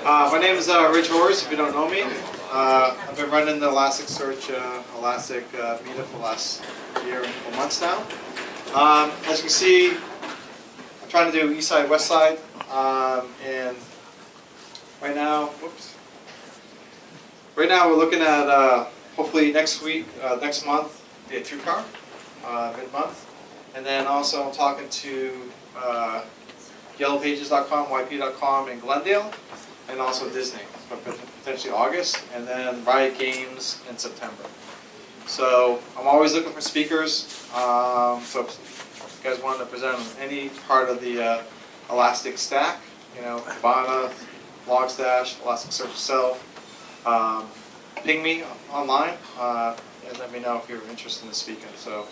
My name is Rich Horse, if you don't know me. I've been running the Elasticsearch Elastic meetup for the last year and a couple months now. As you can see, I'm trying to do east side, west side, and right now we're looking at hopefully next month, be a 2-car, mid-month. And then also I'm talking to yellowpages.com, yp.com in Glendale, and also Disney, potentially August, and then Riot Games in September. So I'm always looking for speakers. So if you guys wanted to present on any part of the Elastic stack, you know, Kibana, Logstash, Elasticsearch itself, ping me online and let me know if you're interested in speaking. So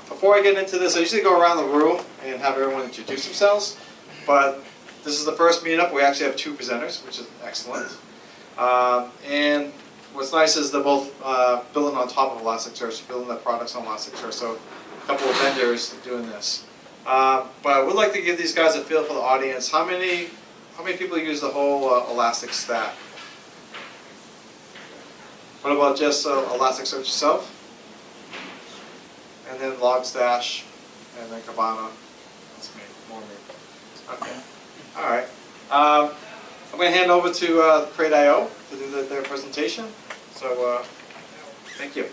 before I get into this, I usually go around the room and have everyone introduce themselves, but this is the first meetup. We actually have 2 presenters, which is excellent. And what's nice is they're both building on top of Elasticsearch, building their products on Elasticsearch, so a couple of vendors doing this. But I would like to give these guys a feel for the audience. How many people use the whole Elastic stack? What about just Elasticsearch itself? And then Logstash, and then Kibana. That's me, more me. Okay. All right. I'm going to hand over to Crate.io to do their presentation. So, thank you.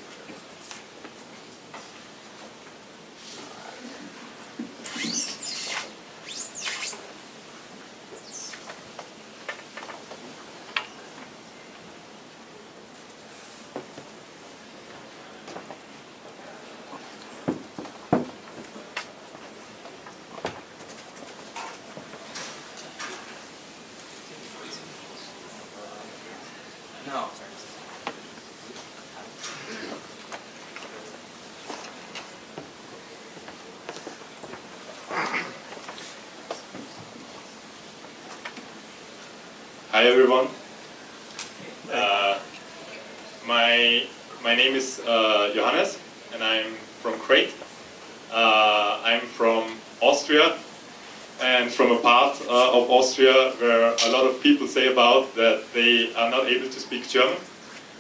Hi everyone. My name is Johannes, and I'm from Crate. I'm from Austria, and from a part of Austria where a lot of people say about that they are not able to speak German.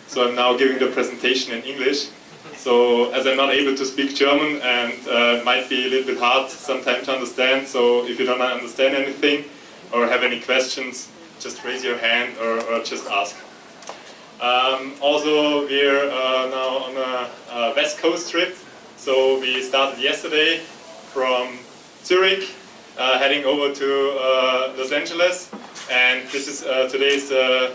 So I'm now giving the presentation in English. So as I'm not able to speak German, and it might be a little bit hard sometimes to understand, so if you don't understand anything or have any questions, just raise your hand or just ask. Also, we're now on a West Coast trip. So we started yesterday from Zurich, heading over to Los Angeles. And this is today's a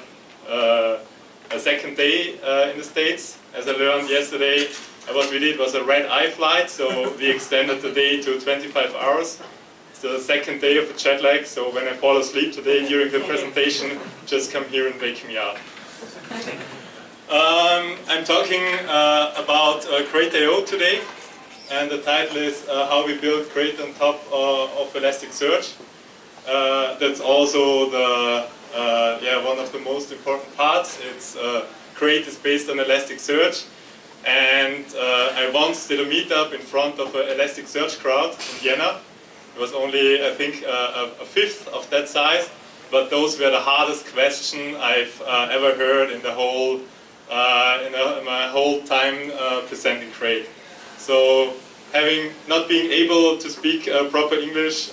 second day in the States. As I learned yesterday, what we did was a red-eye flight, so we extended the day to 25 hours. It's the second day of a jet lag, so when I fall asleep today during the presentation, just come here and wake me up. I'm talking about Crate.io today, and the title is how we build Crate on top of Elasticsearch. That's also the one of the most important parts. It's Crate is based on Elasticsearch, and I once did a meetup in front of an Elasticsearch crowd in Vienna. It was only, I think, a fifth of that size, but those were the hardest questions I've ever heard in the whole, my whole time presenting Crate. So, not being able to speak proper English,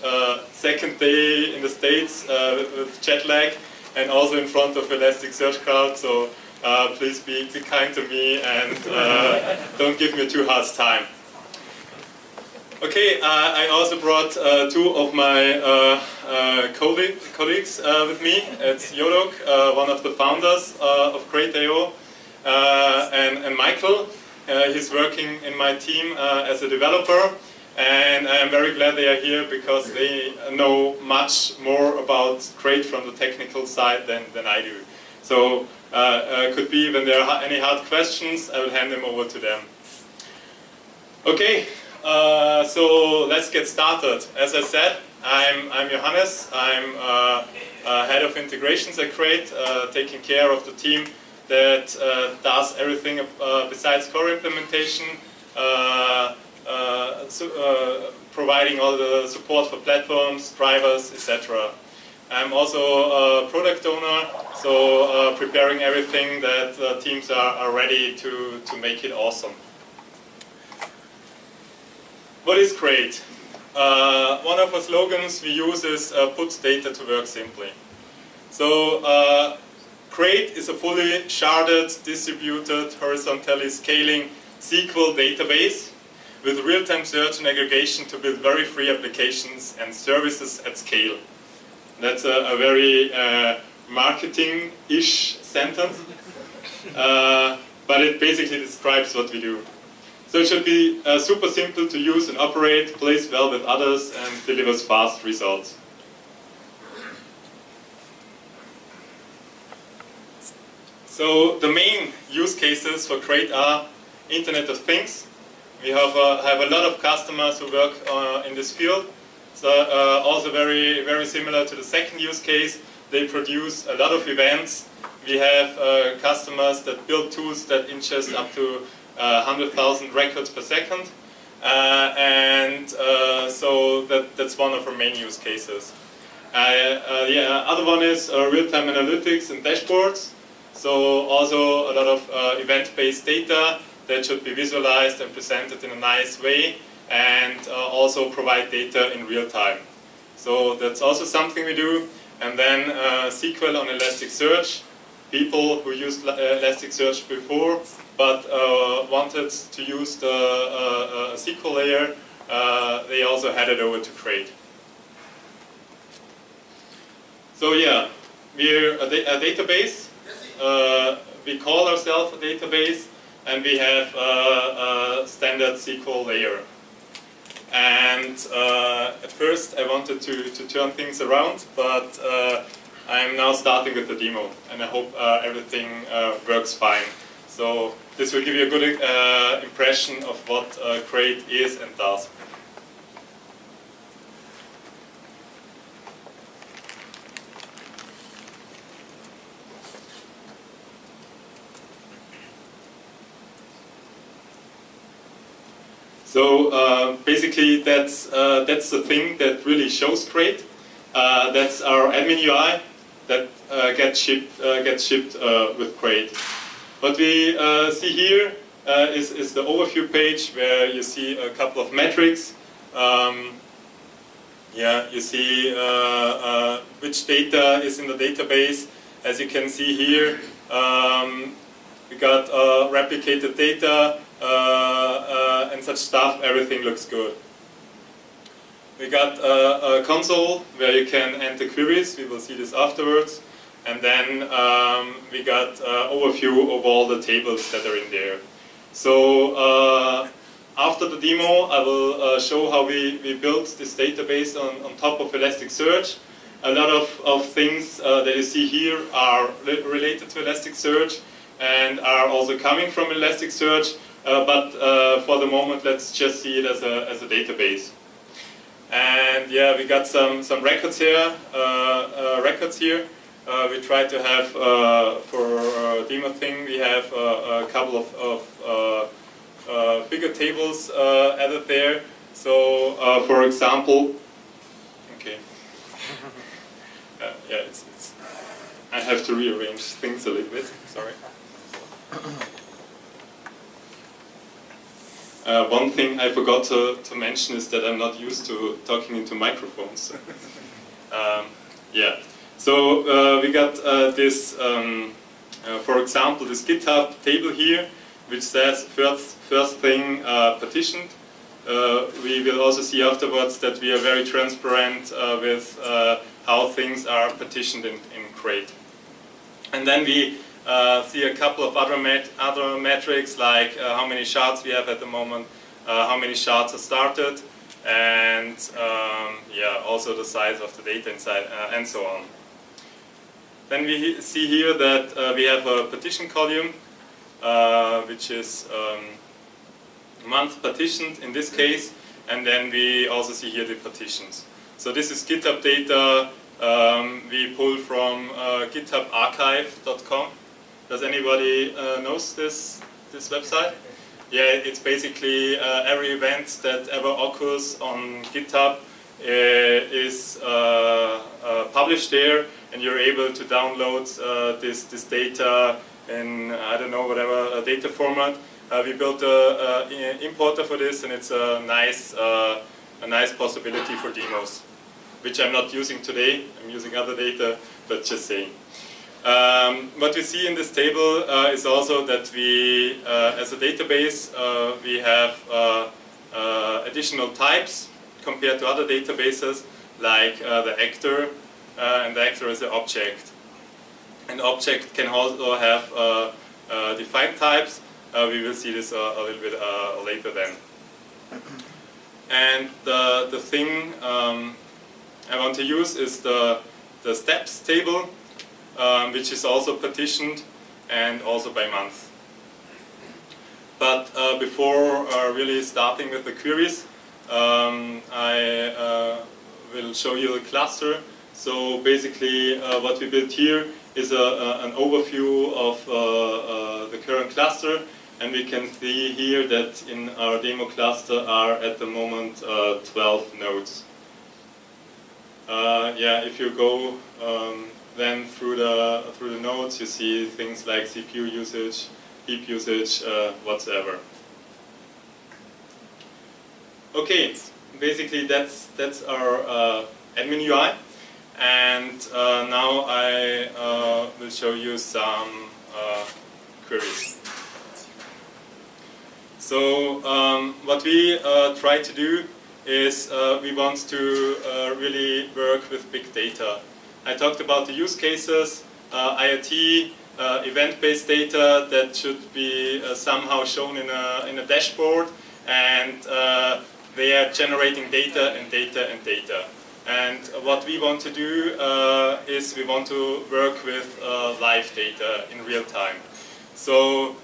second day in the States with jet lag, and also in front of Elasticsearch crowd. So please be kind to me and don't give me too hard time. Okay, I also brought 2 of my colleagues with me. It's Yodok, one of the founders of Crate.io, and Michael. He's working in my team as a developer, and I'm very glad they are here because they know much more about Crate from the technical side than I do. So could be when there are any hard questions, I will hand them over to them. Okay. So let's get started. As I said, I'm Johannes. I'm head of integrations at Crate, taking care of the team that does everything besides core implementation, providing all the support for platforms, drivers, etc. I'm also a product owner, so preparing everything that teams are ready to make it awesome. What is Crate? One of our slogans we use is puts data to work simply. So Crate is a fully sharded, distributed, horizontally scaling SQL database with real-time search and aggregation to build very free applications and services at scale. That's a very marketing-ish sentence, but it basically describes what we do. So it should be super simple to use and operate, plays well with others, and delivers fast results. So the main use cases for Crate are Internet of Things. We have a lot of customers who work in this field. So also very similar to the second use case. They produce a lot of events. We have customers that build tools that ingest up to 100,000 records per second. So that's one of our main use cases. The other one is real-time analytics and dashboards. So also a lot of event-based data that should be visualized and presented in a nice way, and also provide data in real time. So that's also something we do. And then SQL on Elasticsearch. People who used Elasticsearch before but wanted to use the SQL layer, they also headed over to Crate. So yeah, we're a database. We call ourselves a database, and we have a standard SQL layer. And at first I wanted to turn things around, but I'm now starting with the demo, and I hope everything works fine. So this will give you a good impression of what Crate is and does. So basically, that's the thing that really shows Crate. That's our admin UI that gets shipped with Crate. What we see here is the overview page where you see a couple of metrics. You see which data is in the database. As you can see here, we got replicated data. And such stuff, everything looks good. We got a console where you can enter queries, we will see this afterwards. And then we got overview of all the tables that are in there. So after the demo, I will show how we built this database on top of Elasticsearch. A lot of things that you see here are related to Elasticsearch and are also coming from Elasticsearch. But for the moment, let's just see it as a database. And yeah, we got some records here. We try to have for demo thing. We have a couple of bigger tables added there. So for example, okay, yeah, I have to rearrange things a little bit. Sorry. One thing I forgot to mention is that I'm not used to talking into microphones. Yeah, so we got this, for example, this GitHub table here, which says first thing partitioned. We will also see afterwards that we are very transparent with how things are partitioned in Crate. And then we see a couple of other metrics, like how many shards we have at the moment, how many shards are started, and yeah, also the size of the data inside, and so on. Then we see here that we have a partition column, which is month partitioned in this case, and then we also see here the partitions. So this is GitHub data we pull from githubarchive.com. Does anybody knows this website? Yeah, it's basically every event that ever occurs on GitHub is published there, and you're able to download this data in, I don't know, whatever data format. We built an importer for this, and it's a nice possibility for demos, which I'm not using today. I'm using other data, but just saying. What we see in this table is also that we, as a database, we have additional types compared to other databases, like the actor, and the actor is an object. An object can also have defined types. We will see this a little bit later then. And the thing I want to use is the steps table, which is also partitioned and also by month. But before really starting with the queries, I will show you a cluster. So basically what we built here is an overview of the current cluster, and we can see here that in our demo cluster are at the moment 12 nodes. Yeah, if you go then through the nodes, you see things like CPU usage, heap usage, whatsoever. Okay, basically that's our admin UI, and now I will show you some queries. So what we try to do is we want to really work with big data. I talked about the use cases, IoT, event-based data that should be somehow shown in a dashboard, and they are generating data and data and data. And what we want to do is we want to work with live data in real time. So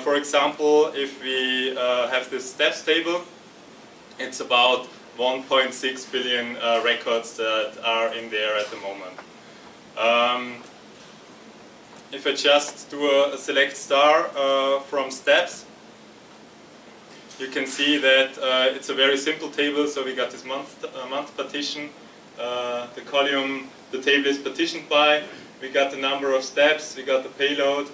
for example, if we have this steps table, it's about 1.6 billion records that are in there at the moment. If I just do a select star from steps, you can see that it's a very simple table. So we got this month partition. The column, the table is partitioned by. We got the number of steps. We got the payload,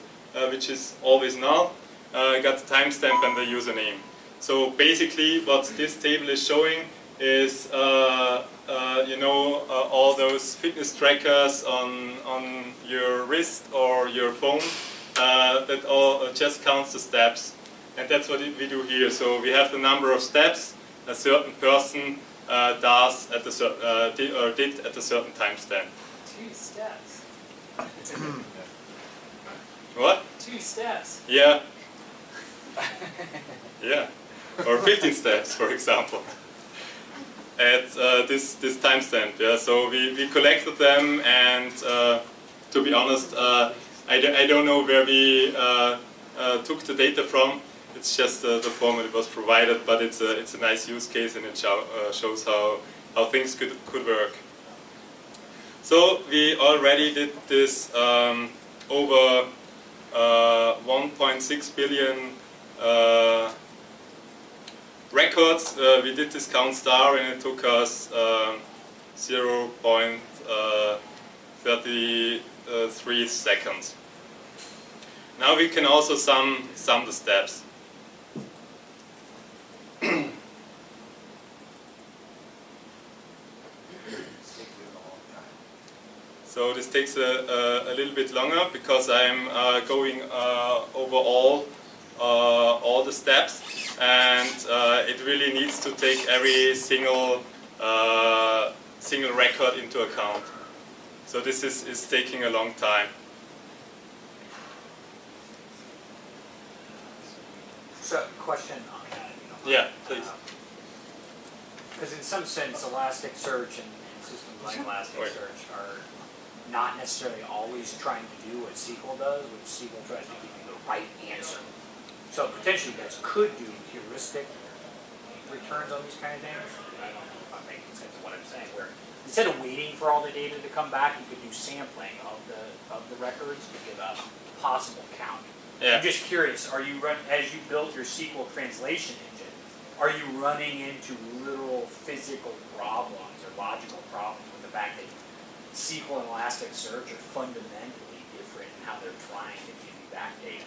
which is always null. We got the timestamp and the username. So basically, what this table is showing is, you know, all those fitness trackers on your wrist or your phone that all just counts the steps. And that's what we do here. So we have the number of steps a certain person does at a did at a certain timestamp. 2 steps. What? 2 steps. Yeah. Yeah. Or 15 steps, for example, at this timestamp. Yeah. So we collected them, and to be honest, I don't know where we took the data from. It's just the format was provided, but it's a nice use case, and it shows how things could work. So we already did this over 1.6 billion records. We did this count star, and it took us 0.33 seconds. Now we can also sum the steps. So this takes a little bit longer because I'm going over all the steps, and it really needs to take every single record into account. So this is taking a long time. So, question on that, if you don't mind. Yeah, please. Because in some sense, Elasticsearch and systems like Elasticsearch are not necessarily always trying to do what SQL does, which SQL tries to give you the right answer. So potentially you guys could do heuristic returns on these kind of things. I don't know if I'm making sense of what I'm saying, where instead of waiting for all the data to come back, you could do sampling of the records to give a possible count. Yeah. I'm just curious, are you as you built your SQL translation engine, are you running into literal physical problems or logical problems with the fact that SQL and Elasticsearch are fundamentally different in how they're trying to give you back data.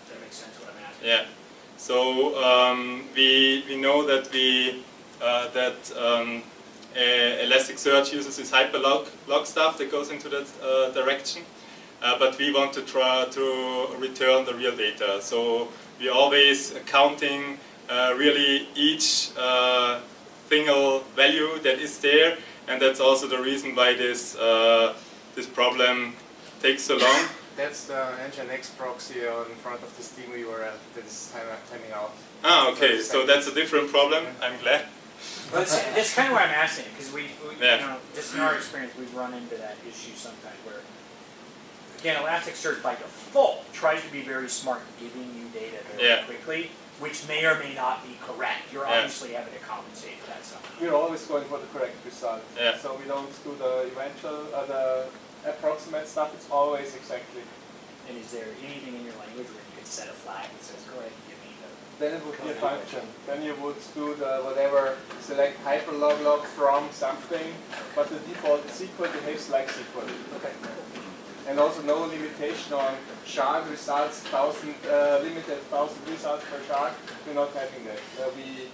Does that make sense what I'm asking? Yeah. So we know that Elasticsearch uses this hyperlog stuff that goes into that direction, but we want to try to return the real data. So we're always counting really each single value that is there, and that's also the reason why this this problem takes so long. That's the Nginx proxy on front of the Steam we were at that is timing out. Ah, okay, so that's a different problem. I'm glad. Well, that's kind of why I'm asking it, because we Yeah. you know, just in our experience, we've run into that issue sometimes where, again, Elasticsearch by default tries to be very smart, giving you data very Yeah. quickly, which may or may not be correct. You're Yeah. obviously having to compensate for that somehow. We're always going for the correct result. Yeah. So we don't do the eventual, the approximate stuff. It's always exactly. And is there anything in your language where you could set a flag that says, go ahead and give me the... Then it would be a function. Then you would do the whatever, select hyperlog log from something, but the default SQL behaves like SQL. Okay. And also no limitation on shard results, limited 1,000 results per shard. We're not having that. We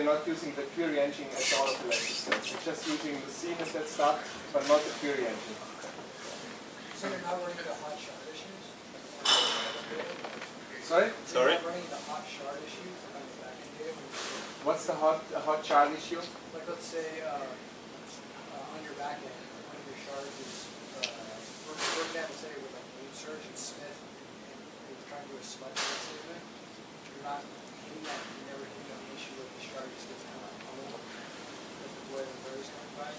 are not using the query engine at all of Elasticsearch. We're just using the scene and that stuff, but not the query engine. So you're not running the hot shard issues? Sorry? Sorry? You're not running the hot shard issues on the backend data? What's the hot shard issue? Like let's say on your backend, one of your shards is, for example, say with like name search and Smith, and you're trying to do a select statement, you're not hitting that, you never hit the issue with the shard just gets kind of pummeled. That's the way the query's coming by.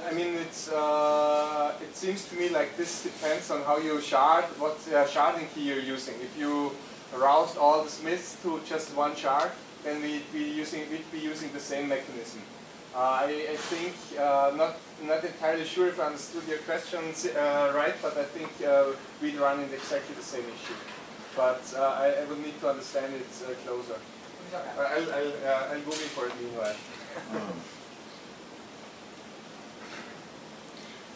I mean, it seems to me like this depends on how you shard, what sharding key you're using. If you route all the Smiths to just one shard, then we'd be using the same mechanism. I think, not entirely sure if I understood your questions right, but I think we'd run into exactly the same issue. But I would need to understand it closer. I'll Google for it meanwhile.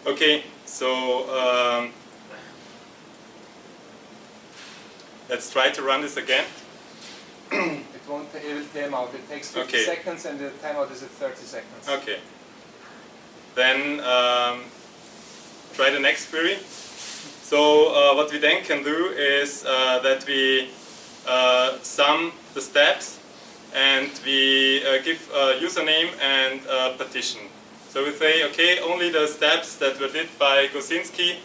Okay, so let's try to run this again. It will time out. It takes 50 seconds and the timeout is at 30 seconds. Okay. Then try the next query. So what we then can do is that we sum the steps and we give a username and a partition. So we say, okay, only the steps that were did by Gosinski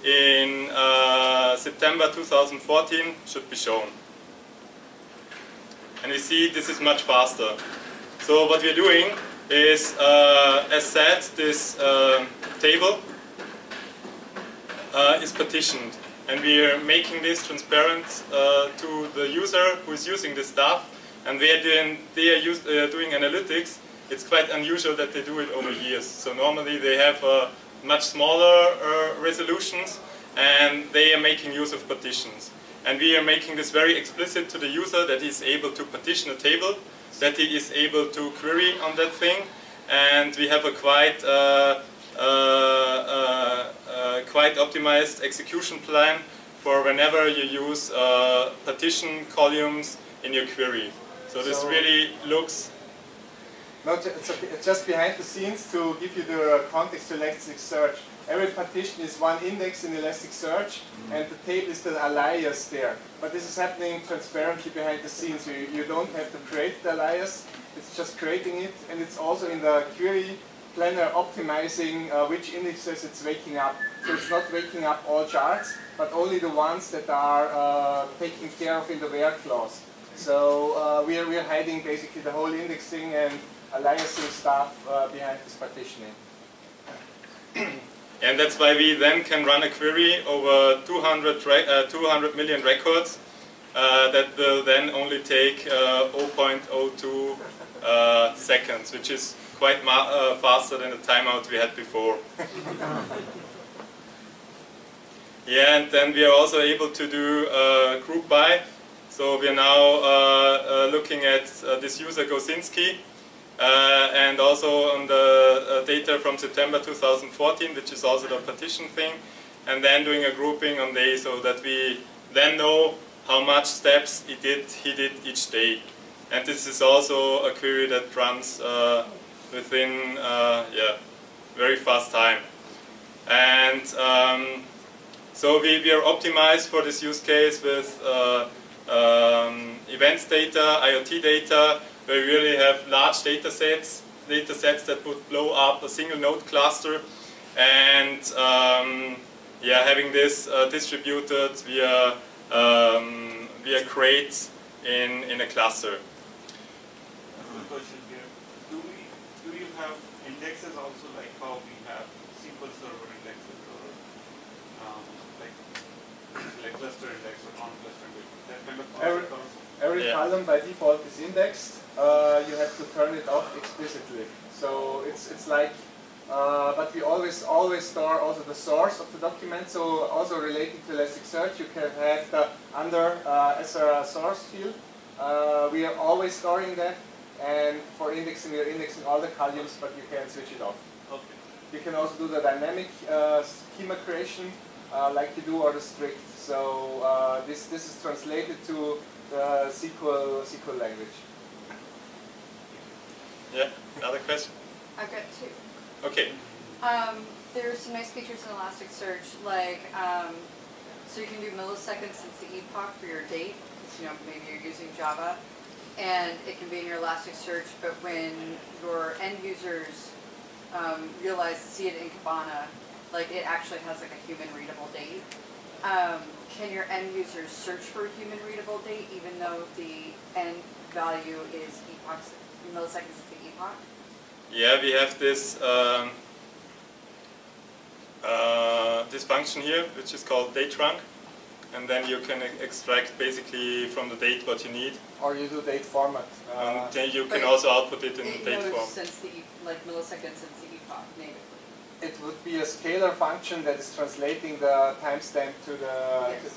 in September 2014 should be shown. And we see this is much faster. So what we're doing is, as said, this table is partitioned. And we are making this transparent to the user who is using this stuff. And they are doing analytics. It's quite unusual that they do it over years. So normally they have much smaller resolutions and they are making use of partitions. And we are making this very explicit to the user that he is able to partition a table, that he is able to query on that thing, and we have a quite optimized execution plan for whenever you use partition columns in your query. So this really looks... No, it's just behind the scenes to give you the context to Elasticsearch. Every partition is one index in Elasticsearch, and the table is the alias there. But this is happening transparently behind the scenes. You don't have to create the alias, it's just creating it, and it's also in the query planner optimizing which indexes it's waking up. So it's not waking up all charts, but only the ones that are taken care of in the where clause. So we are hiding basically the whole indexing and aliasing stuff behind this partitioning. And that's why we then can run a query over 200 million records that will then only take 0.02 seconds, which is quite faster than the timeout we had before. Yeah, and then we are also able to do group by. So we are now looking at this user Gosinski, and also on the data from September 2014, which is also the partition thing, and then doing a grouping on day so that we then know how much steps he did each day. And this is also a query that runs within very fast time. And so we are optimized for this use case with events data, IoT data, where we really have large data sets that would blow up a single node cluster, and having this distributed via crates in a cluster. Question here: do you have indexes also, like how we have SQL Server indexes, or like cluster index or non-cluster index? That kind of concept also. Every column by default is indexed. You have to turn it off explicitly. So it's like, but we always store also the source of the document. So also relating to Elasticsearch, you can have the under as a source field. We are always storing that. And for indexing, we are indexing all the columns, but you can switch it off. Okay. You can also do the dynamic schema creation, like you do, or the strict. So this is translated to the SQL language. Yeah, another question? I've got two. Okay. There's some nice features in Elasticsearch, like so you can do milliseconds since the epoch for your date, because maybe you're using Java, and it can be in your Elasticsearch. But when your end users see it in Kibana, like it actually has like a human readable date. Can your end users search for a human readable date even though the end value is epochs, milliseconds is the epoch? Yeah, we have this this function here, which is called date trunk, and then you can extract basically from the date what you need. Or you do date format. And then you can also output it in date form. Since the milliseconds since the epoch natively. It would be a scalar function that is translating the timestamp to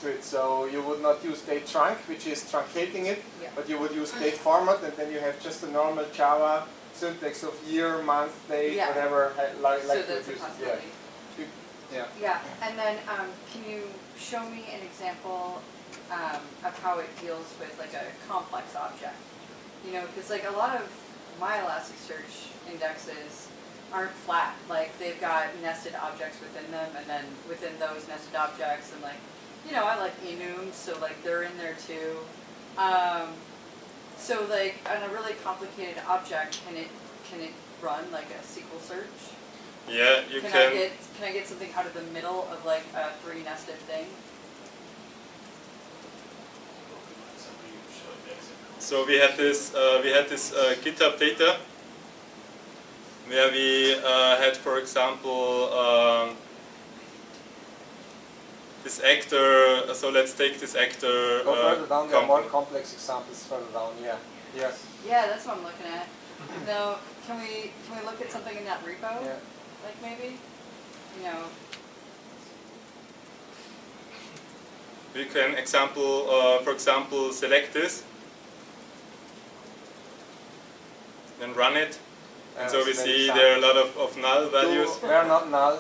it. So you would not use date trunk, which is truncating it, but you would use date format, and then you have just a normal Java syntax of year, month, date, whatever. Like so that's a possibility. Yeah. And then can you show me an example of how it deals with like a complex object? Because like a lot of my Elasticsearch indexes aren't flat. Like they've got nested objects within them, and then within those nested objects, and like, I like enums, so like they're in there too. So like on a really complicated object, can it run like a SQL search? Yeah, you can. Can I get something out of the middle of like a 3 nested thing? So we had this GitHub data, where we had, for example, this actor. So let's take this actor. Go further down. There are more complex examples further down. Yeah. Yes. Yeah, that's what I'm looking at. Now, can we look at something in that repo? Yeah. Like maybe, We can for example, select this, then run it. And so we see there are a lot of null values. They are not null.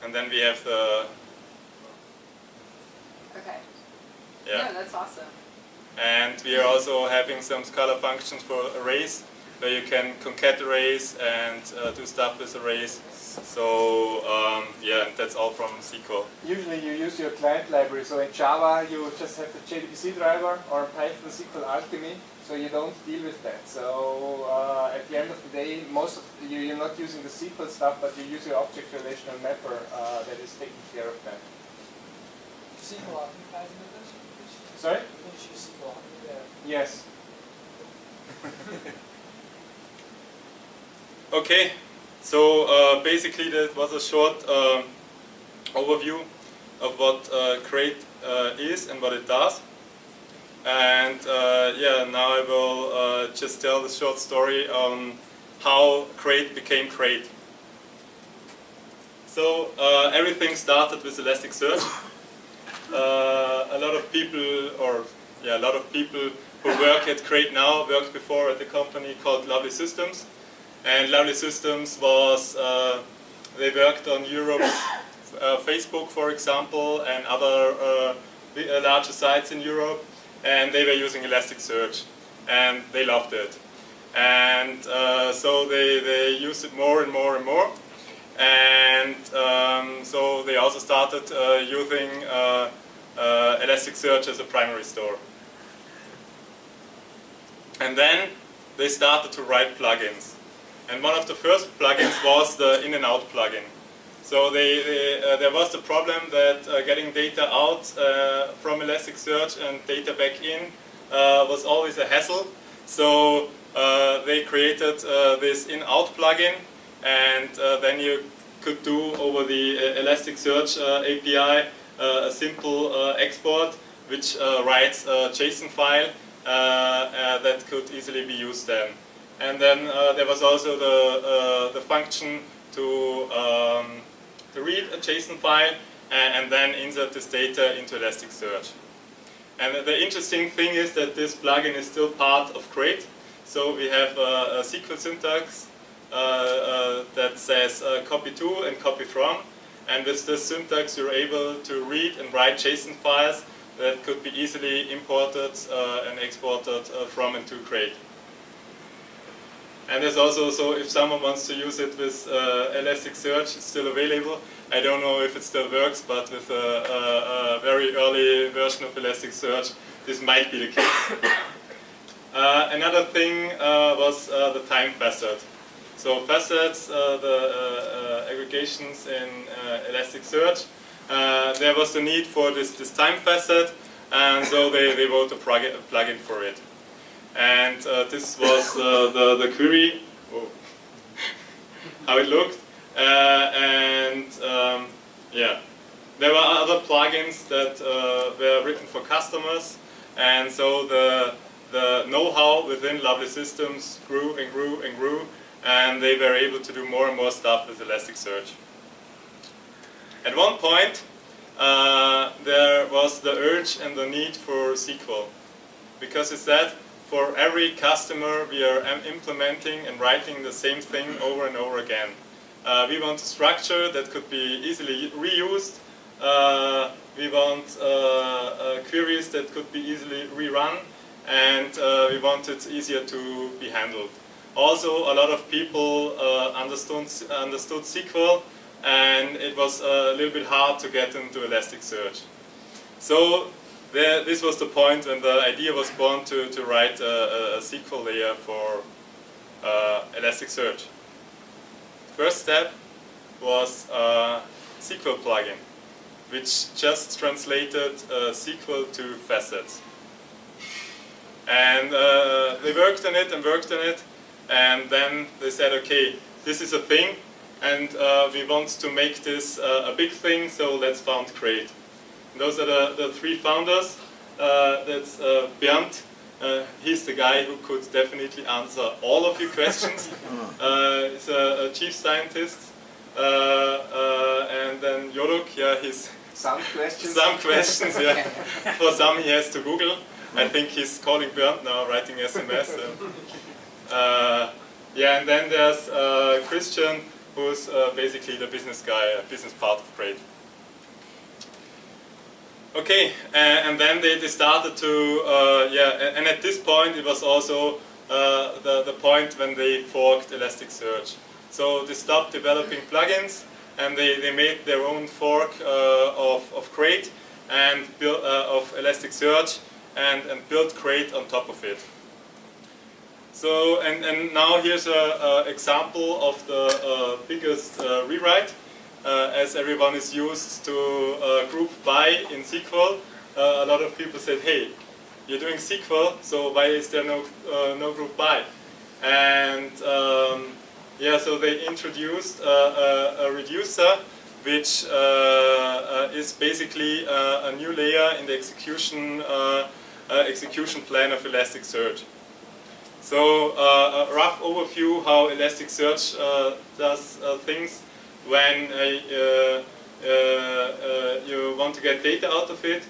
And then we have the... Okay. Yeah. No, that's awesome. And we are also having some Scala functions for arrays, where you can concat arrays and do stuff with arrays. So that's all from SQL. Usually you use your client library. So in Java you just have the JDBC driver, or Python SQL Alchemy. So you don't deal with that. So at the end of the day, you're not using the SQL stuff, but you use your object relational mapper that is taking care of that. SQL Alchemy ties into this? Sorry? You can use SQL Alchemy there. Yes. Okay, so basically that was a short overview of what Crate is and what it does. And now I will just tell the short story on how Crate became Crate. So everything started with Elasticsearch. A lot of people who work at Crate now worked before at a company called Lovely Systems, and Lovely Systems was they worked on Europe's Facebook, for example, and other larger sites in Europe, and they were using Elasticsearch, and they loved it, and so they used it more and more and more. And so they also started using Elasticsearch as a primary store. And then they started to write plugins. And one of the first plugins was the in and out plugin. So there was the problem that getting data out from Elasticsearch and data back in was always a hassle. So they created this in-out plugin, and then you could do over the Elasticsearch API a simple export which writes a JSON file that could easily be used then. And then there was also the function to read a JSON file and then insert this data into Elasticsearch. And the interesting thing is that this plugin is still part of Crate. So we have a SQL syntax that says copy to and copy from, and with this syntax you're able to read and write JSON files that could be easily imported and exported from and to Crate. And there's also, so if someone wants to use it with Elasticsearch, it's still available. I don't know if it still works, but with a very early version of Elasticsearch, this might be the case. Another thing was the time facet. So facets, the aggregations in Elasticsearch, there was the need for this time facet, and so they wrote a plugin for it. And this was the query, how it looked. Yeah, there were other plugins that were written for customers, and so the know-how within Lovely Systems grew and grew and grew, and they were able to do more and more stuff with Elasticsearch. At one point, there was the urge and the need for SQL, because it said for every customer we are implementing and writing the same thing over and over again. We want a structure that could be easily reused. We want queries that could be easily rerun, and we want it easier to be handled. Also, a lot of people understood SQL, and it was a little bit hard to get into Elasticsearch. So this was the point when the idea was born to write a SQL layer for Elasticsearch. First step was a SQL plugin, which just translated SQL to facets. And they worked on it and worked on it, and then they said, okay, this is a thing, and we want to make this a big thing, so let's found Crate. And those are the three founders. That's Bernd. He's the guy who could definitely answer all of your questions. He's a chief scientist. And then Joruk, yeah, he's... Some questions? Some questions, yeah. For some he has to Google. I think he's calling Bernd now, writing SMS. Yeah, and then there's Christian, who's basically the business guy, business part of Crate. Okay, and then they started to, yeah, and at this point it was also the point when they forked Elasticsearch. So they stopped developing plugins, and they made their own fork of Crate and built of Elasticsearch, and built Crate on top of it. So, and now here's an example of the biggest rewrite. As everyone is used to group by in SQL, a lot of people said, hey, you're doing SQL, so why is there no group by? And yeah, so they introduced a reducer, which is basically a new layer in the execution plan of Elasticsearch. So a rough overview how Elasticsearch does things when you want to get data out of it.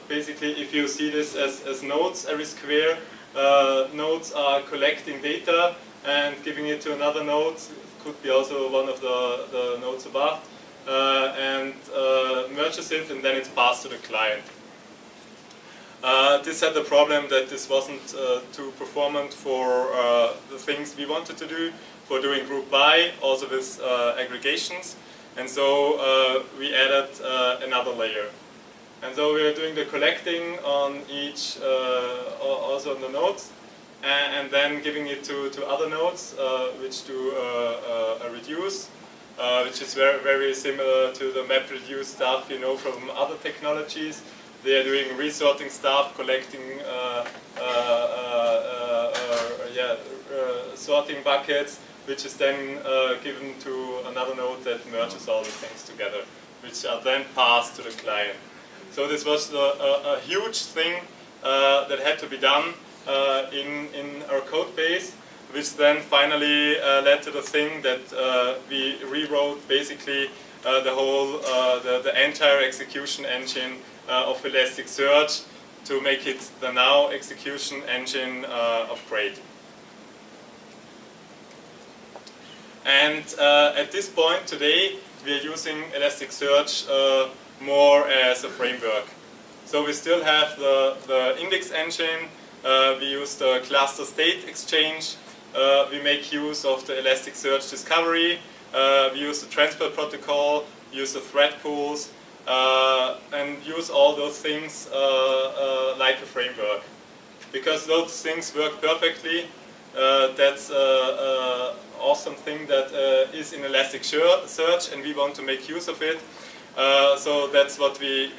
Basically, if you see this as nodes, every square nodes are collecting data and giving it to another node. Could be also one of the nodes above, and merges it, and then it's passed to the client. This had the problem that this wasn't too performant for the things we wanted to do, for doing group by, also with aggregations. And so we added another layer. And so we are doing the collecting on each, also on the nodes, and then giving it to other nodes, which do a reduce, which is very, very similar to the map reduce stuff you know from other technologies. They are doing resorting stuff, collecting sorting buckets, which is then given to another node that merges all the things together, which are then passed to the client. So this was a huge thing that had to be done in our code base, which then finally led to the thing that we rewrote basically the whole, the entire execution engine of Elasticsearch to make it the now execution engine of Crate. And at this point today, we are using Elasticsearch more as a framework. So we still have the index engine, we use the cluster state exchange, we make use of the Elasticsearch discovery, we use the transport protocol, use the thread pools, and use all those things like a framework. Because those things work perfectly, that's an awesome thing that is in Elasticsearch, and we want to make use of it. So that's what we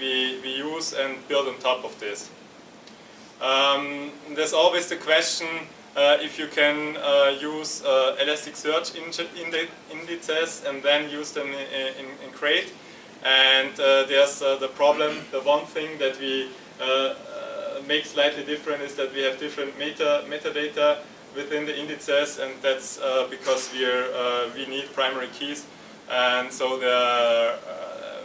use and build on top of this. There's always the question if you can use Elasticsearch indices and then use them in Crate. And there's the problem, the one thing that we make slightly different is that we have different metadata within the indices, and that's because we need primary keys. And so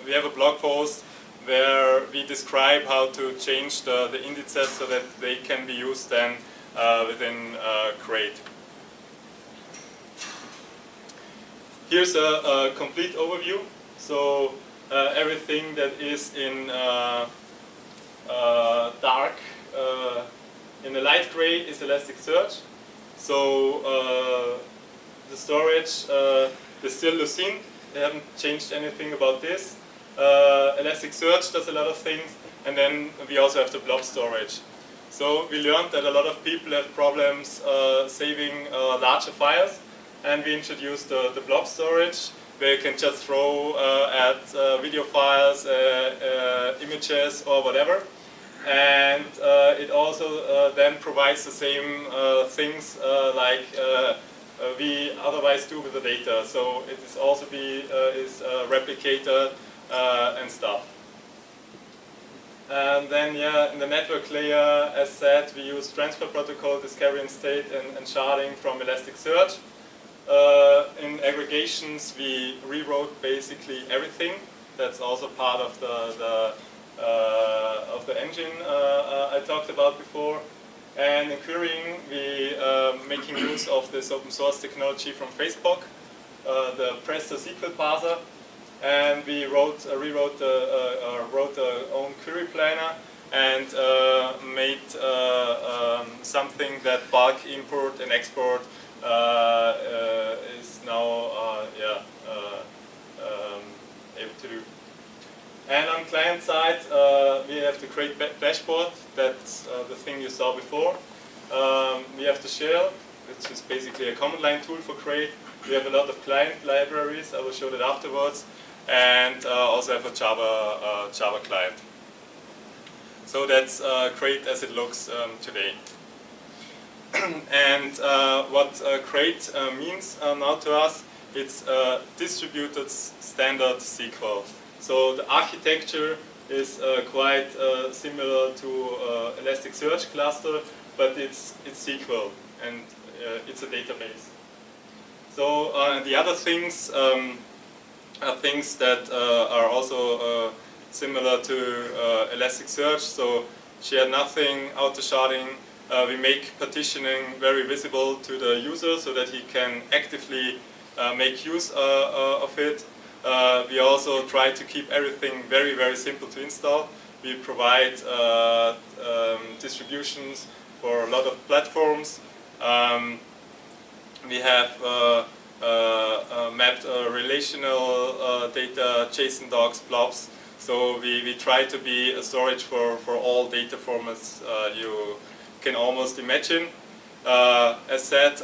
we have a blog post where we describe how to change the indices so that they can be used then within Crate. Here's a complete overview. So everything that is in dark, in the light gray is Elasticsearch. So the storage is still Lucene. They haven't changed anything about this. Elasticsearch does a lot of things, and then we also have the blob storage. So we learned that a lot of people have problems saving larger files, and we introduced the blob storage, where you can just throw at video files, images, or whatever. And it also then provides the same things like we otherwise do with the data. So it is also is a replicator and stuff. And then, yeah, in the network layer, as said, we use transfer protocol, discovery and state, and sharding from Elasticsearch. In aggregations, we rewrote basically everything. That's also part of the engine I talked about before. And in querying, we making use of this open source technology from Facebook, the Presto SQL parser, and we wrote our own query planner and made something that bulk import and export is now able to do. And on client side, we have the Crate dashboard. That's the thing you saw before. We have the shell, which is basically a command line tool for Crate. We have a lot of client libraries. I will show that afterwards. And also have a Java client. So that's Crate as it looks today. And what Crate means now to us, it's distributed standard SQL. So the architecture is quite similar to Elasticsearch cluster, but it's SQL and it's a database. So the other things things that are also similar to Elasticsearch. So share nothing, auto-sharding. We make partitioning very visible to the user so that he can actively make use of it. We also try to keep everything very, very simple to install. We provide distributions for a lot of platforms. We have mapped relational data, JSON docs, blobs. So we try to be a storage for all data formats you can almost imagine. As said,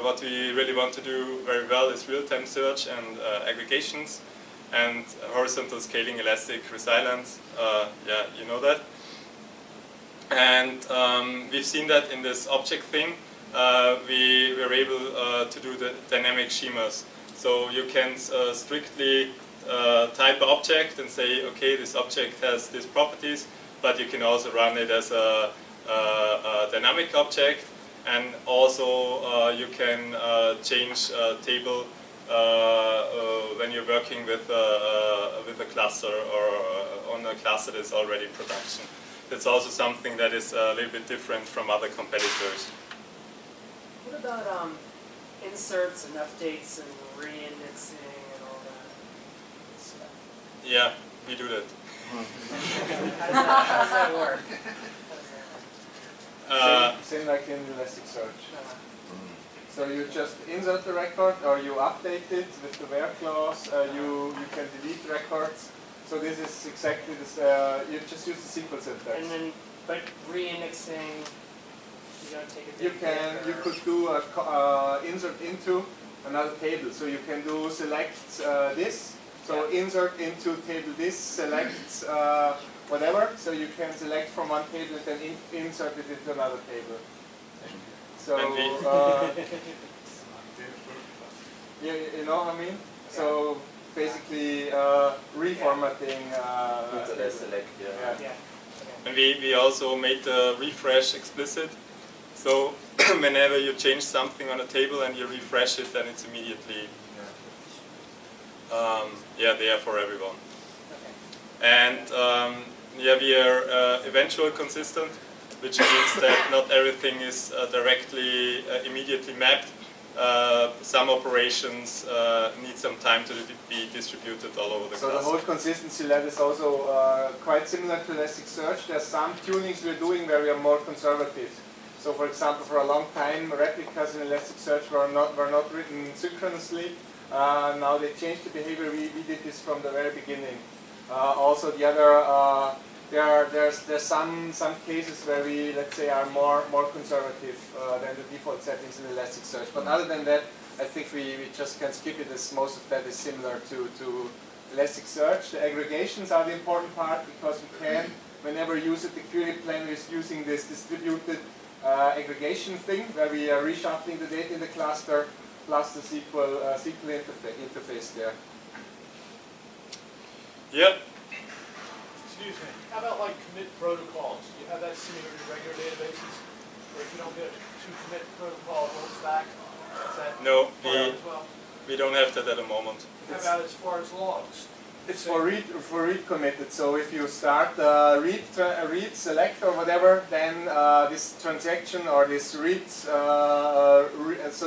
what we really want to do very well is real-time search and aggregations and horizontal scaling, elastic resilience. Yeah, you know that. And we've seen that in this object thing. We were able to do the dynamic schemas. So you can strictly type an object and say, okay, this object has these properties, but you can also run it as a dynamic object, and also you can change table when you're working with a cluster or on a cluster that's already in production. That's also something that is a little bit different from other competitors. What about inserts and updates and re-indexing and all that stuff? Yeah, we do that. How does that work? Same like in Elasticsearch. So you just insert the record, or you update it with the where clause. You can delete records. So this is exactly this. You just use the SQL syntax. And then, but re-indexing, you don't take a You big can. hit, You or- could do a insert into another table. So you can do select this. So insert into table this. Select whatever. So you can select from one table and then insert it into another table. So you know what I mean? So basically reformatting. Select, Yeah. Okay. And we also made the refresh explicit. So whenever you change something on a table and you refresh it, then it's immediately yeah, there for everyone. Okay. And yeah, we are eventually consistent, which means that not everything is directly immediately mapped. Some operations need some time to be distributed all over the So class. the whole consistency level is also quite similar to Elasticsearch. There are some tunings we're doing where we are more conservative. So for example, for a long time, replicas in Elasticsearch were not written synchronously. Now they changed the behavior. We did this from the very beginning. Also, the other there's some cases where we, let's say, are more conservative than the default settings in Elasticsearch. But other than that, I think we just can skip it, as most of that is similar to Elasticsearch. The aggregations are the important part, because we can, whenever use it, the query planner is using this distributed aggregation thing where we are reshuffling the data in the cluster plus the SQL interface there. Yeah. Excuse me. How about like commit protocols? Do you have that similar to regular databases? Or if you don't get to commit protocol, it rolls back? Is that No, part of it as well? we don't have that at the moment. How about as far as logs? It's for read committed. So if you start read select or whatever, then this transaction or this read, so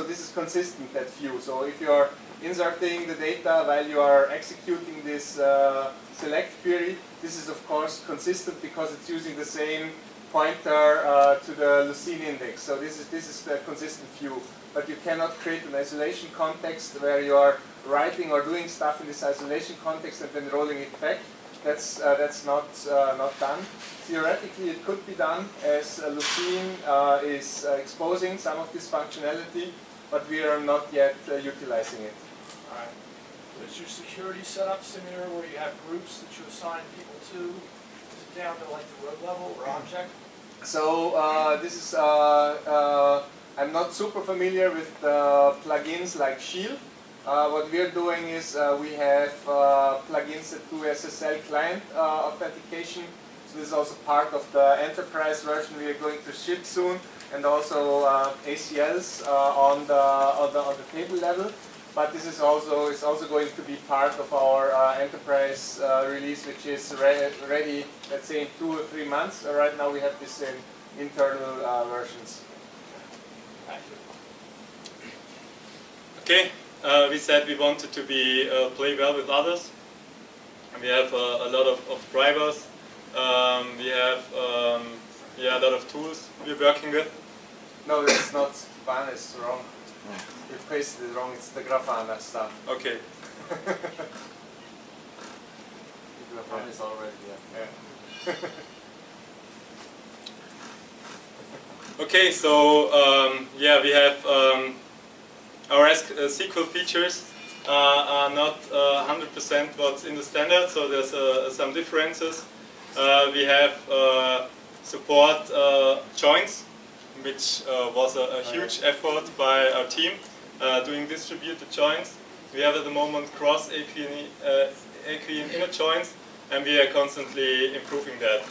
this is consistent, that view. So if you're inserting the data while you are executing this select query, this is of course consistent because it's using the same pointer to the Lucene index. So this is the consistent view. But you cannot create an isolation context where you are writing or doing stuff in this isolation context and then rolling it back. That's not done. Theoretically, it could be done, as Lucene is exposing some of this functionality, but we are not yet utilizing it. All right. Is your security setup similar where you have groups that you assign people to? Is it down to like the row level or object? So this is, I'm not super familiar with plugins like Shield. What we're doing is we have plugins that do SSL client authentication. So this is also part of the enterprise version we are going to ship soon, and also ACLs on the table level. but this is also going to be part of our enterprise release, which is ready, let's say, in 2 or 3 months. Right now we have this in internal versions. Okay, we said we wanted to be play well with others. We have a lot of drivers. We have a lot of tools we're working with. No, it's not Grafana, it's wrong. You pasted it wrong, it's the Grafana stuff. Okay. The Grafana is already there. Yeah. Okay, so we have our SQL features are not 100% what's in the standard, so there's some differences. We have support joins, which was a huge effort by our team doing distributed joins. We have at the moment cross AQ and inner joins, and we are constantly improving that.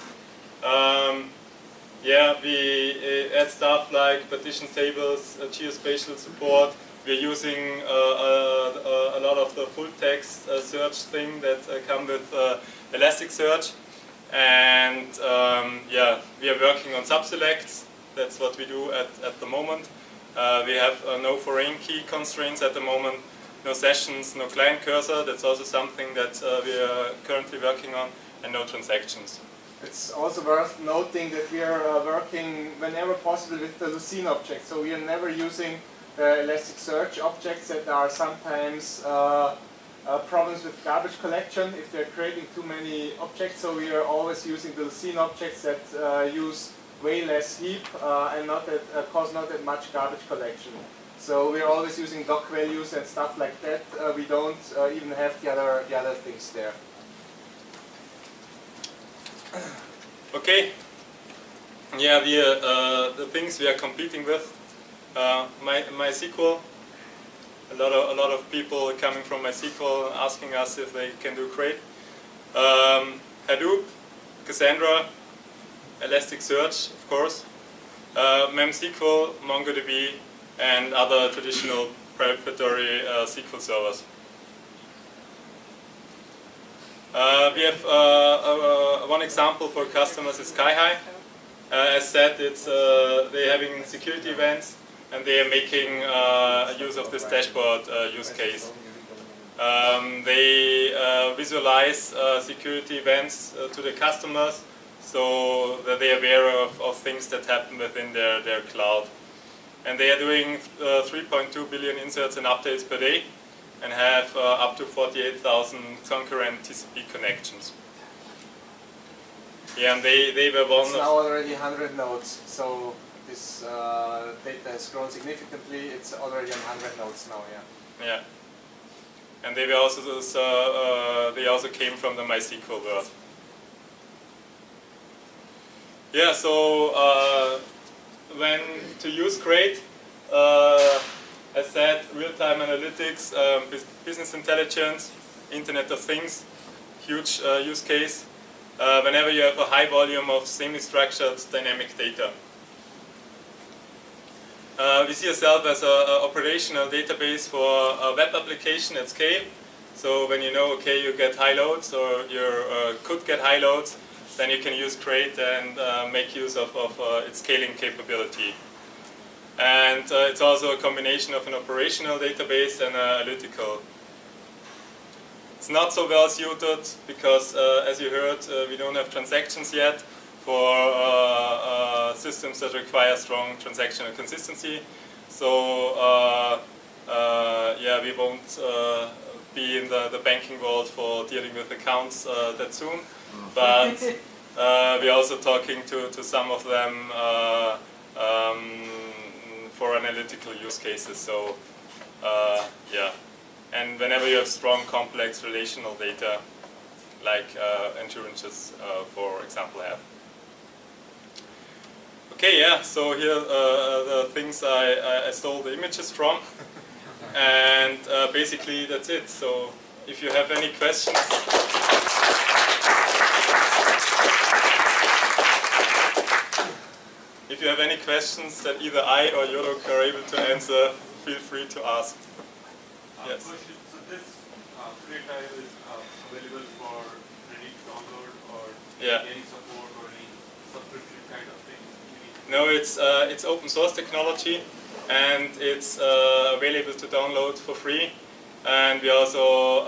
We add stuff like partition tables, geospatial support. We're using a lot of the full text search thing that come with Elasticsearch. And we are working on subselects. That's what we do at the moment. We have no foreign key constraints at the moment, no sessions, no client cursor. That's also something that we are currently working on, and no transactions. It's also worth noting that we are working whenever possible with the Lucene object. So we are never using the Elasticsearch objects that are sometimes problems with garbage collection if they're creating too many objects. So we are always using the Lucene objects that use way less heap and cause not that much garbage collection. So we are always using doc values and stuff like that. We don't even have the other things there. Okay. The things we are competing with. MySQL. A lot of people coming from MySQL asking us if they can do crate. Hadoop, Cassandra, Elasticsearch, of course, MemSQL, MongoDB, and other traditional preparatory SQL servers. We have one example for customers is SkyHigh. As said, they're having security events, and they are making use of this dashboard use case. They visualize security events to the customers, so that they are aware of things that happen within their cloud. And they are doing 3.2 billion inserts and updates per day, and have up to 48,000 concurrent TCP connections. Yeah, and they were one It's of... now already 100 nodes, so this data has grown significantly. It's already on 100 nodes now, yeah. Yeah. And they were also they also came from the MySQL world. Yeah, so when to use Crate, as said, real-time analytics, business intelligence, Internet of Things, huge use case. Whenever you have a high volume of semi-structured dynamic data. We see ourselves as an operational database for a web application at scale. So when you know, okay, you get high loads, or you could get high loads, then you can use Crate and make use of its scaling capability. And it's also a combination of an operational database and analytical. It's not so well suited because, as you heard, we don't have transactions yet for systems that require strong transactional consistency. So we won't be in the banking world for dealing with accounts that soon. But we're also talking to some of them for analytical use cases. So and whenever you have strong, complex relational data, like insurances, for example, have. Okay, yeah, so here the things I stole the images from. And basically that's it. So if you have any questions. If you have any questions that either I or Jodok are able to answer, feel free to ask. Yes. Question. So this free tile is available for ready to download or any support or any subscription kind of thing? No, it's open source technology, and it's available to download for free. And we also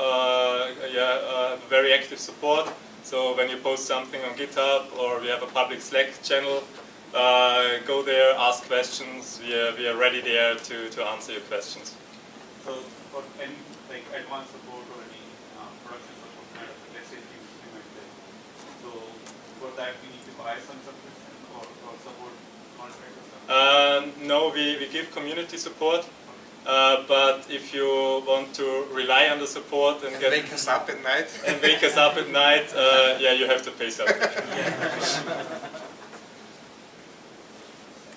have very active support. So when you post something on GitHub or we have a public Slack channel, go there, ask questions. We are ready there to answer your questions. So for any like advanced support or any production support kind of, let's say if you implement this, so for that we need to buy some subscription or support contract or something? No, we give community support. But if you want to rely on the support and wake us up at night, yeah, you have to pay something.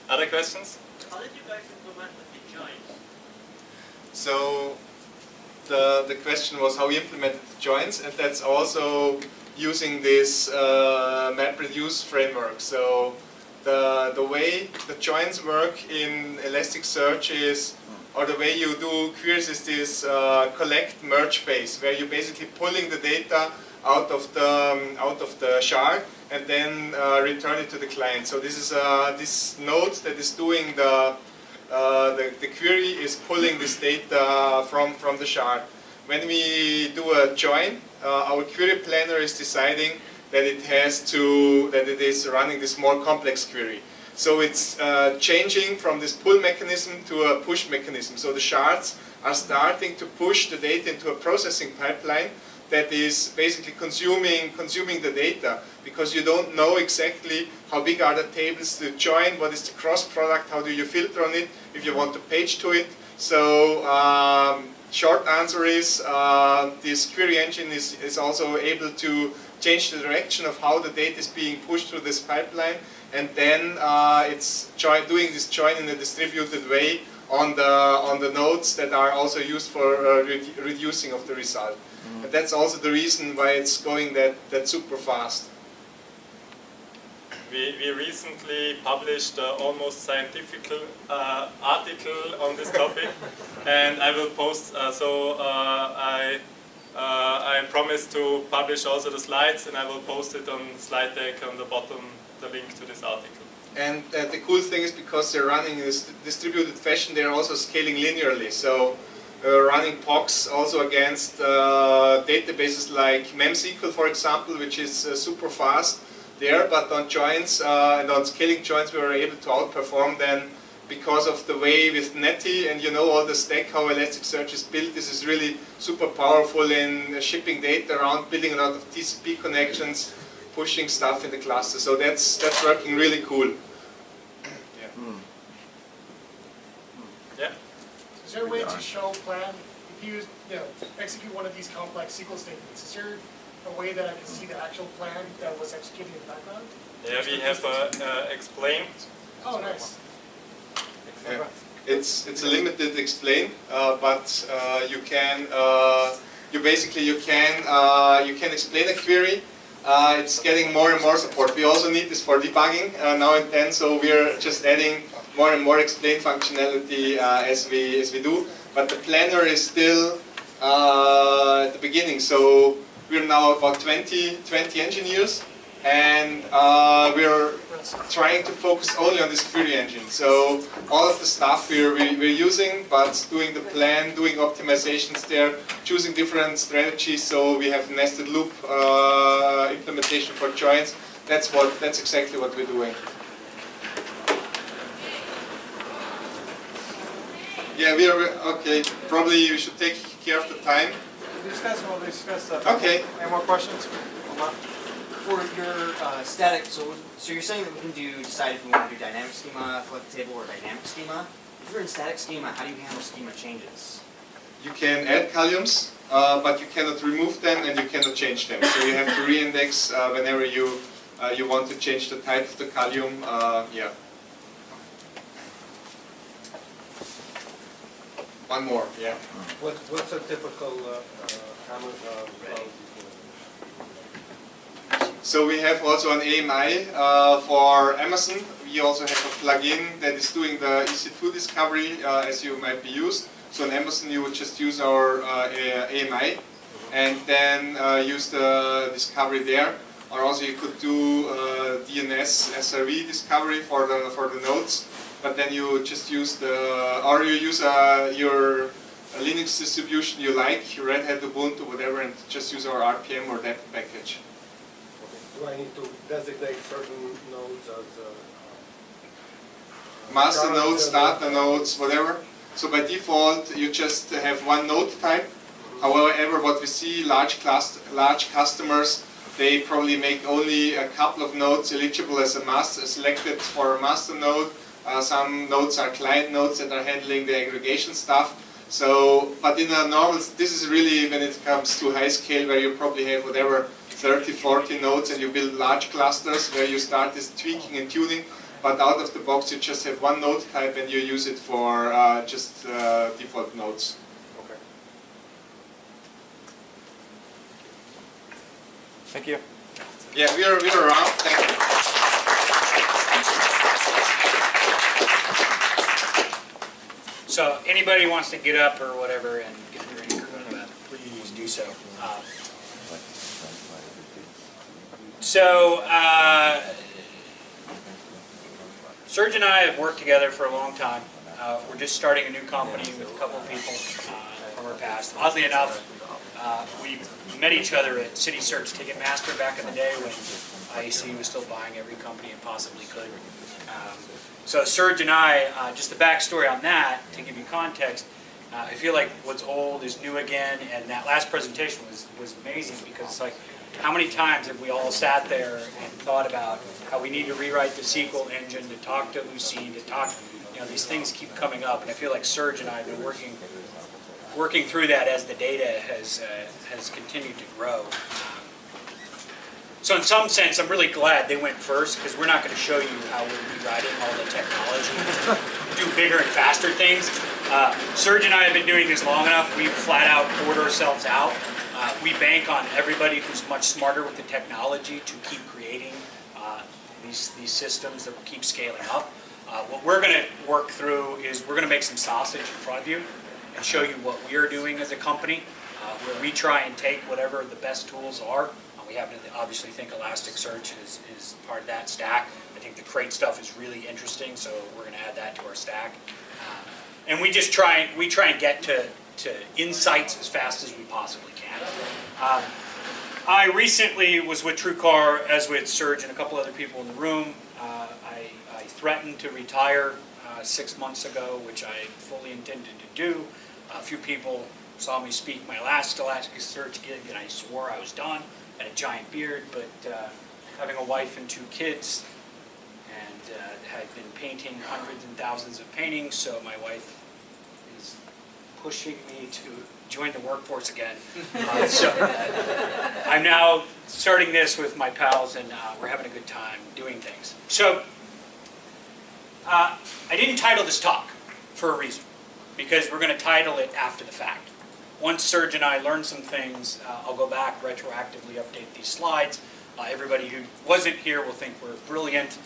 Other questions? How did you guys implement the joins? So the question was how we implemented the joins, and that's also using this MapReduce framework. So the way the joins work in Elasticsearch is, or the way you do queries is this collect merge phase, where you're basically pulling the data out of the shard and then return it to the client. So this is this node that is doing the query is pulling this data from the shard. When we do a join, our query planner is deciding that it is running this more complex query. So it's changing from this pull mechanism to a push mechanism. So the shards are starting to push the data into a processing pipeline that is basically consuming the data, because you don't know exactly how big are the tables to join, what is the cross product, how do you filter on it, if you want to page to it. So short answer is this query engine is also able to change the direction of how the data is being pushed through this pipeline, and then it's doing this join in a distributed way on the nodes that are also used for reducing of the result. And that's also the reason why it's going that super fast. We recently published an almost scientific article on this topic, and I will post. I promised to publish also the slides, and I will post it on the slide deck on the bottom, the link to this article. And the cool thing is, because they're running in this distributed fashion, they're also scaling linearly. So running POCs also against databases like MemSQL, for example, which is super fast there, but on joins and on scaling joins we were able to outperform them because of the way with Netty and all the stack, how Elasticsearch is built. This is really super powerful in shipping data around, building a lot of TCP connections, pushing stuff in the cluster. So that's working really cool. Yeah. Is there a way to show plan, if you execute one of these complex SQL statements, is there a way that I can see the actual plan that was executed in the background? Yeah, we have explain. Oh, nice. Yeah. It's a limited explain, but you can explain a query. It's getting more and more support. We also need this for debugging now and then, so we're just adding more and more explain functionality as we do. But the planner is still at the beginning, so we're now about 20 engineers, and we're trying to focus only on this query engine. So all of the stuff we're using, but doing the plan, doing optimizations there, choosing different strategies. So we have nested loop implementation for joins. That's exactly what we're doing. Yeah, okay. Probably you should take care of the time. We'll discuss Okay. Any more questions? For your static, so you're saying that we can decide if we want to do dynamic schema, flip table, or dynamic schema. If you're in static schema, how do you handle schema changes? You can add columns, but you cannot remove them and you cannot change them. So you have to re-index whenever you want to change the type of the column. Yeah. One more. Yeah. What's a typical So we have also an AMI for Amazon. We also have a plugin that is doing the EC2 discovery, as you might be used. So on Amazon, you would just use our AMI, and then use the discovery there. Or also you could do DNS SRV discovery for the nodes, but then you just use or you use your Linux distribution you like, your Red Hat, Ubuntu, whatever, and just use our RPM or that package. Do I need to designate certain nodes as master nodes, data nodes, whatever? So by default, you just have one node type. However, what we see, large customers, they probably make only a couple of nodes eligible as a master, selected for a master node. Some nodes are client nodes that are handling the aggregation stuff. So, but in a normal, this is really when it comes to high scale, where you probably have whatever 30, 40 nodes, and you build large clusters where you start this tweaking and tuning. But out of the box, you just have one node type, and you use it for just default nodes. okay. Thank you. Yeah, we're around. Thank you. So anybody wants to get up or whatever and give your input, please do so. Serge and I have worked together for a long time. We're just starting a new company with a couple of people from our past. Oddly enough, we met each other at City Search Ticketmaster back in the day when IAC was still buying every company it possibly could. So Serge and I, just the backstory on that, to give you context, I feel like what's old is new again, and that last presentation was amazing because it's like, how many times have we all sat there and thought about how we need to rewrite the SQL engine, to talk to Lucene, to talk, these things keep coming up, and I feel like Serge and I have been working through that as the data has continued to grow. So in some sense, I'm really glad they went first, because we're not going to show you how we're rewriting all the technology to do bigger and faster things. Serge and I have been doing this long enough. We've flat out poured ourselves out. We bank on everybody who's much smarter with the technology to keep creating these systems that will keep scaling up. What we're going to work through is we're going to make some sausage in front of you and show you what we are doing as a company, where we try and take whatever the best tools are. We happen to obviously think Elasticsearch is part of that stack. I think the crate stuff is really interesting, so we're going to add that to our stack. And we just try and get to insights as fast as we possibly can. I recently was with TrueCar, as with Serge and a couple other people in the room. I threatened to retire 6 months ago, which I fully intended to do. A few people saw me speak my last Elasticsearch gig, and I swore I was done. I had a giant beard, but having a wife and 2 kids, and had been painting hundreds and thousands of paintings, so my wife is pushing me to join the workforce again. So I'm now starting this with my pals, and we're having a good time doing things. So I didn't title this talk for a reason, because we're going to title it after the fact. Once Serge and I learn some things, I'll go back, retroactively update these slides. Everybody who wasn't here will think we're brilliant,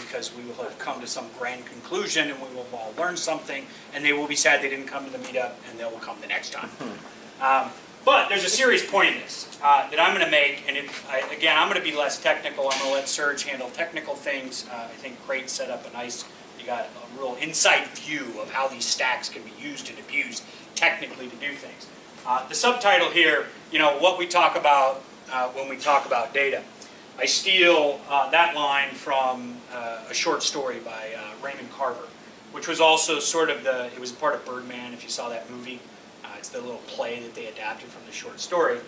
because we will have come to some grand conclusion, and we will have all learned something, and they will be sad they didn't come to the meetup, and they will come the next time. But there's a serious point in this that I'm going to make, and again, I'm going to be less technical. I'm going to let Serge handle technical things. I think Crate set up a nice, you got a real inside view of how these stacks can be used and abused technically to do things. The subtitle here, what we talk about when we talk about data. I steal that line from a short story by Raymond Carver, which was also sort of it was part of Birdman, if you saw that movie. It's the little play that they adapted from the short story.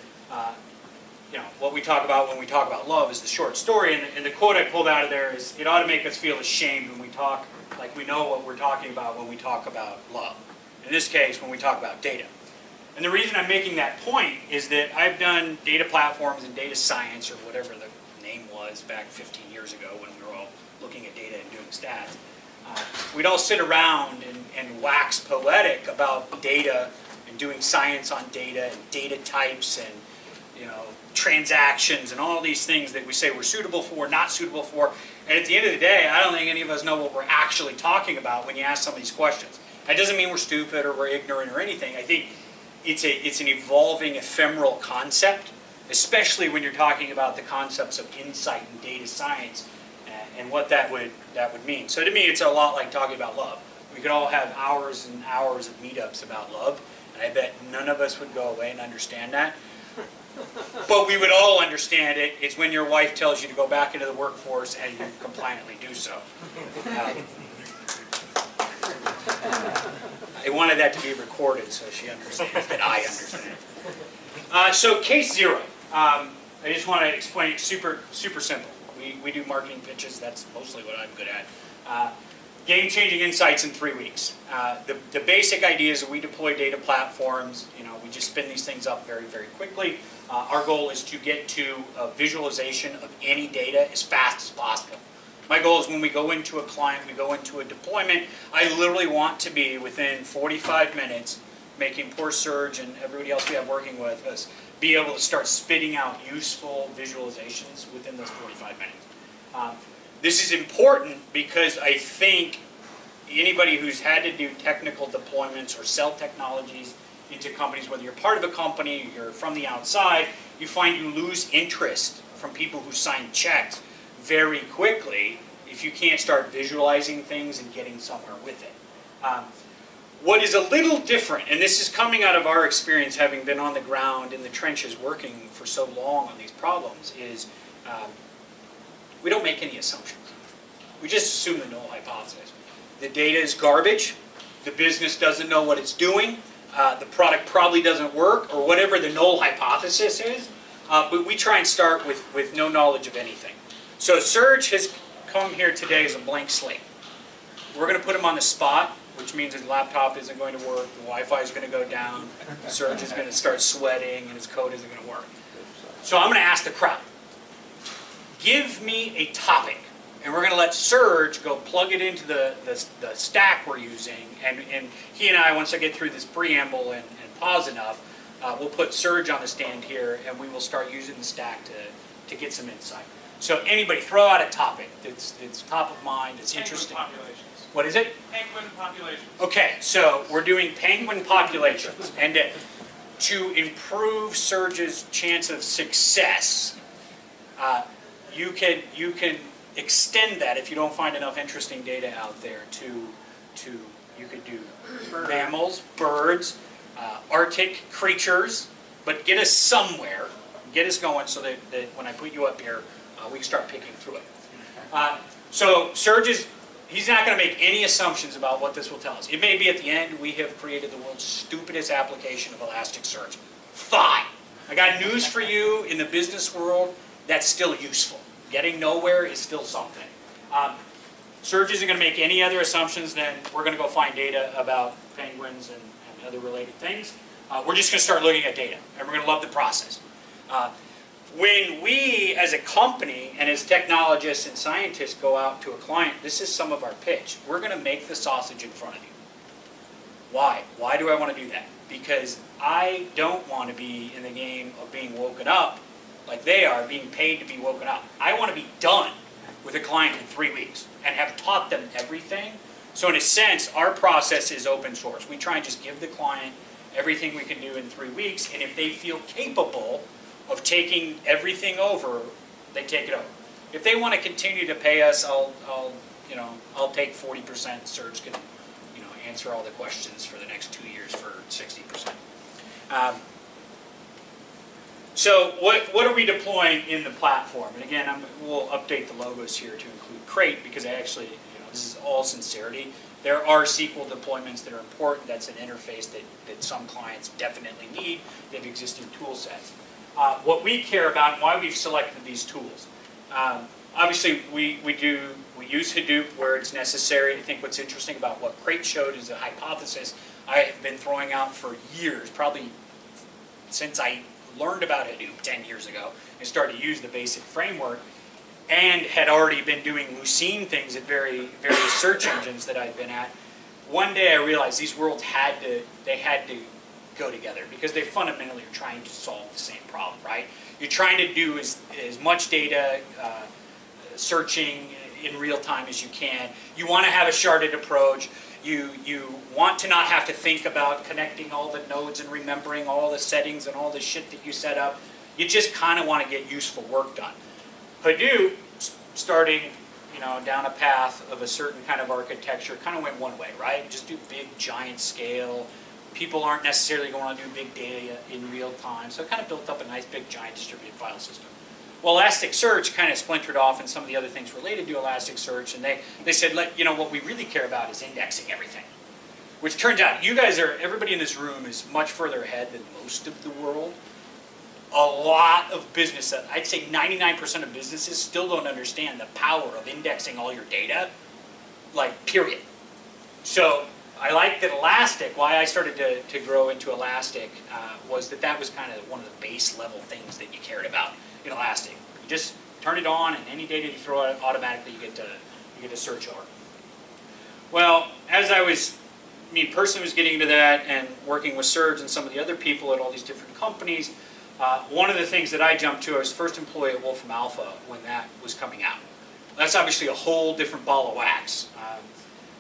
What we talk about when we talk about love is the short story, and the quote I pulled out of there is, it ought to make us feel ashamed when we talk like we know what we're talking about when we talk about love. In this case, when we talk about data. And the reason I'm making that point is that I've done data platforms and data science, or whatever the name was back 15 years ago when we were all looking at data and doing stats. We'd all sit around and wax poetic about data and doing science on data and data types and transactions and all these things that we say we're suitable for, not suitable for. And at the end of the day, I don't think any of us know what we're actually talking about when you ask some of these questions. That doesn't mean we're stupid or we're ignorant or anything. I think it's an evolving, ephemeral concept, especially when you're talking about the concepts of insight and data science and what that would mean. So to me, it's a lot like talking about love. We could all have hours and hours of meetups about love, and I bet none of us would go away and understand that. But we would all understand it. It's when your wife tells you to go back into the workforce and you compliantly do so. I wanted that to be recorded so she understands that I understand. So CaseZero. I just want to explain it super simple. We do marketing pitches. That's mostly what I'm good at. Game-changing insights in 3 weeks. The basic idea is that we deploy data platforms. We just spin these things up very quickly. Our goal is to get to a visualization of any data as fast as possible. My goal is when we go into a client, we go into a deployment, I literally want to be within 45 minutes making poor Serge and everybody else we have working with us be able to start spitting out useful visualizations within those 45 minutes. This is important because I think anybody who's had to do technical deployments or sell technologies into companies, whether you're part of a company, you're from the outside, you find you lose interest from people who sign checks very quickly if you can't start visualizing things and getting somewhere with it. What is a little different, and this is coming out of our experience having been on the ground in the trenches working for so long on these problems, is we don't make any assumptions. We just assume the null hypothesis. The data is garbage, the business doesn't know what it's doing, the product probably doesn't work, or whatever the null hypothesis is, but we try and start with no knowledge of anything. So Serge has come here today as a blank slate. We're going to put him on the spot, which means his laptop isn't going to work, the Wi-Fi is going to go down, Serge is going to start sweating, and his code isn't going to work. So I'm going to ask the crowd, give me a topic, and we're going to let Serge go plug it into the stack we're using, and he and I, once I get through this preamble and pause enough, we'll put Serge on the stand here, and we will start using the stack to get some insight. So anybody, throw out a topic that's top of mind, that's interesting. Penguin populations. What is it? Penguin populations. Okay, so we're doing penguin populations, and to improve Serge's chance of success, you can extend that if you don't find enough interesting data out there to you could do mammals, birds, Arctic creatures, but get us somewhere, get us going so that when I put you up here, we can start picking through it. So Serge he's not going to make any assumptions about what this will tell us. It may be at the end we have created the world's stupidest application of Elasticsearch. Fine. I got news for you. In the business world, that's still useful. Getting nowhere is still something. Serge isn't going to make any other assumptions than we're going to go find data about penguins and other related things. We're just going to start looking at data, and we're going to love the process. When we, as a company, and as technologists and scientists go out to a client, this is some of our pitch. We're going to make the sausage in front of you. Why? Why do I want to do that? Because I don't want to be in the game of being woken up like they are, being paid to be woken up. I want to be done with a client in 3 weeks and have taught them everything. So in a sense, our process is open source. We try and just give the client everything we can do in 3 weeks, and if they feel capable of taking everything over, they take it over. If they want to continue to pay us, I'll take 40%. Serge can, answer all the questions for the next 2 years for 60%. So what are we deploying in the platform? And again, we'll update the logos here to include Crate because I actually, this is all sincerity. There are SQL deployments that are important. That's an interface that some clients definitely need. They have existing tool sets. What we care about and why we've selected these tools. Obviously, we use Hadoop where it's necessary. I think what's interesting about what Crate showed is a hypothesis I have been throwing out for years, probably since I learned about Hadoop 10 years ago and started to use the basic framework, and had already been doing Lucene things at various search engines that I've been at. One day I realized these worlds had to go together because they fundamentally are trying to solve the same problem, right? You're trying to do as much data searching in real time as you can. You want to have a sharded approach. You want to not have to think about connecting all the nodes and remembering all the settings and all the shit that you set up. You just kind of want to get useful work done. Hadoop, starting down a path of a certain kind of architecture, kind of went one way, right? Just do big, giant scale. People aren't necessarily going to do big data in real time, so it kind of built up a nice, big, giant distributed file system. Well, Elasticsearch kind of splintered off in some of the other things related to Elasticsearch, and they said, what we really care about is indexing everything. Which turns out, everybody in this room is much further ahead than most of the world. A lot of business, I'd say 99% of businesses still don't understand the power of indexing all your data, period. So I like that Elastic, why I started to grow into Elastic was that was kind of one of the base level things that you cared about in Elastic. You just turn it on and any data you throw out automatically you get to search over. Well, as personally was getting into that and working with Serge and some of the other people at all these different companies, one of the things that I jumped to, I was first employee at Wolfram Alpha when that was coming out. That's obviously a whole different ball of wax.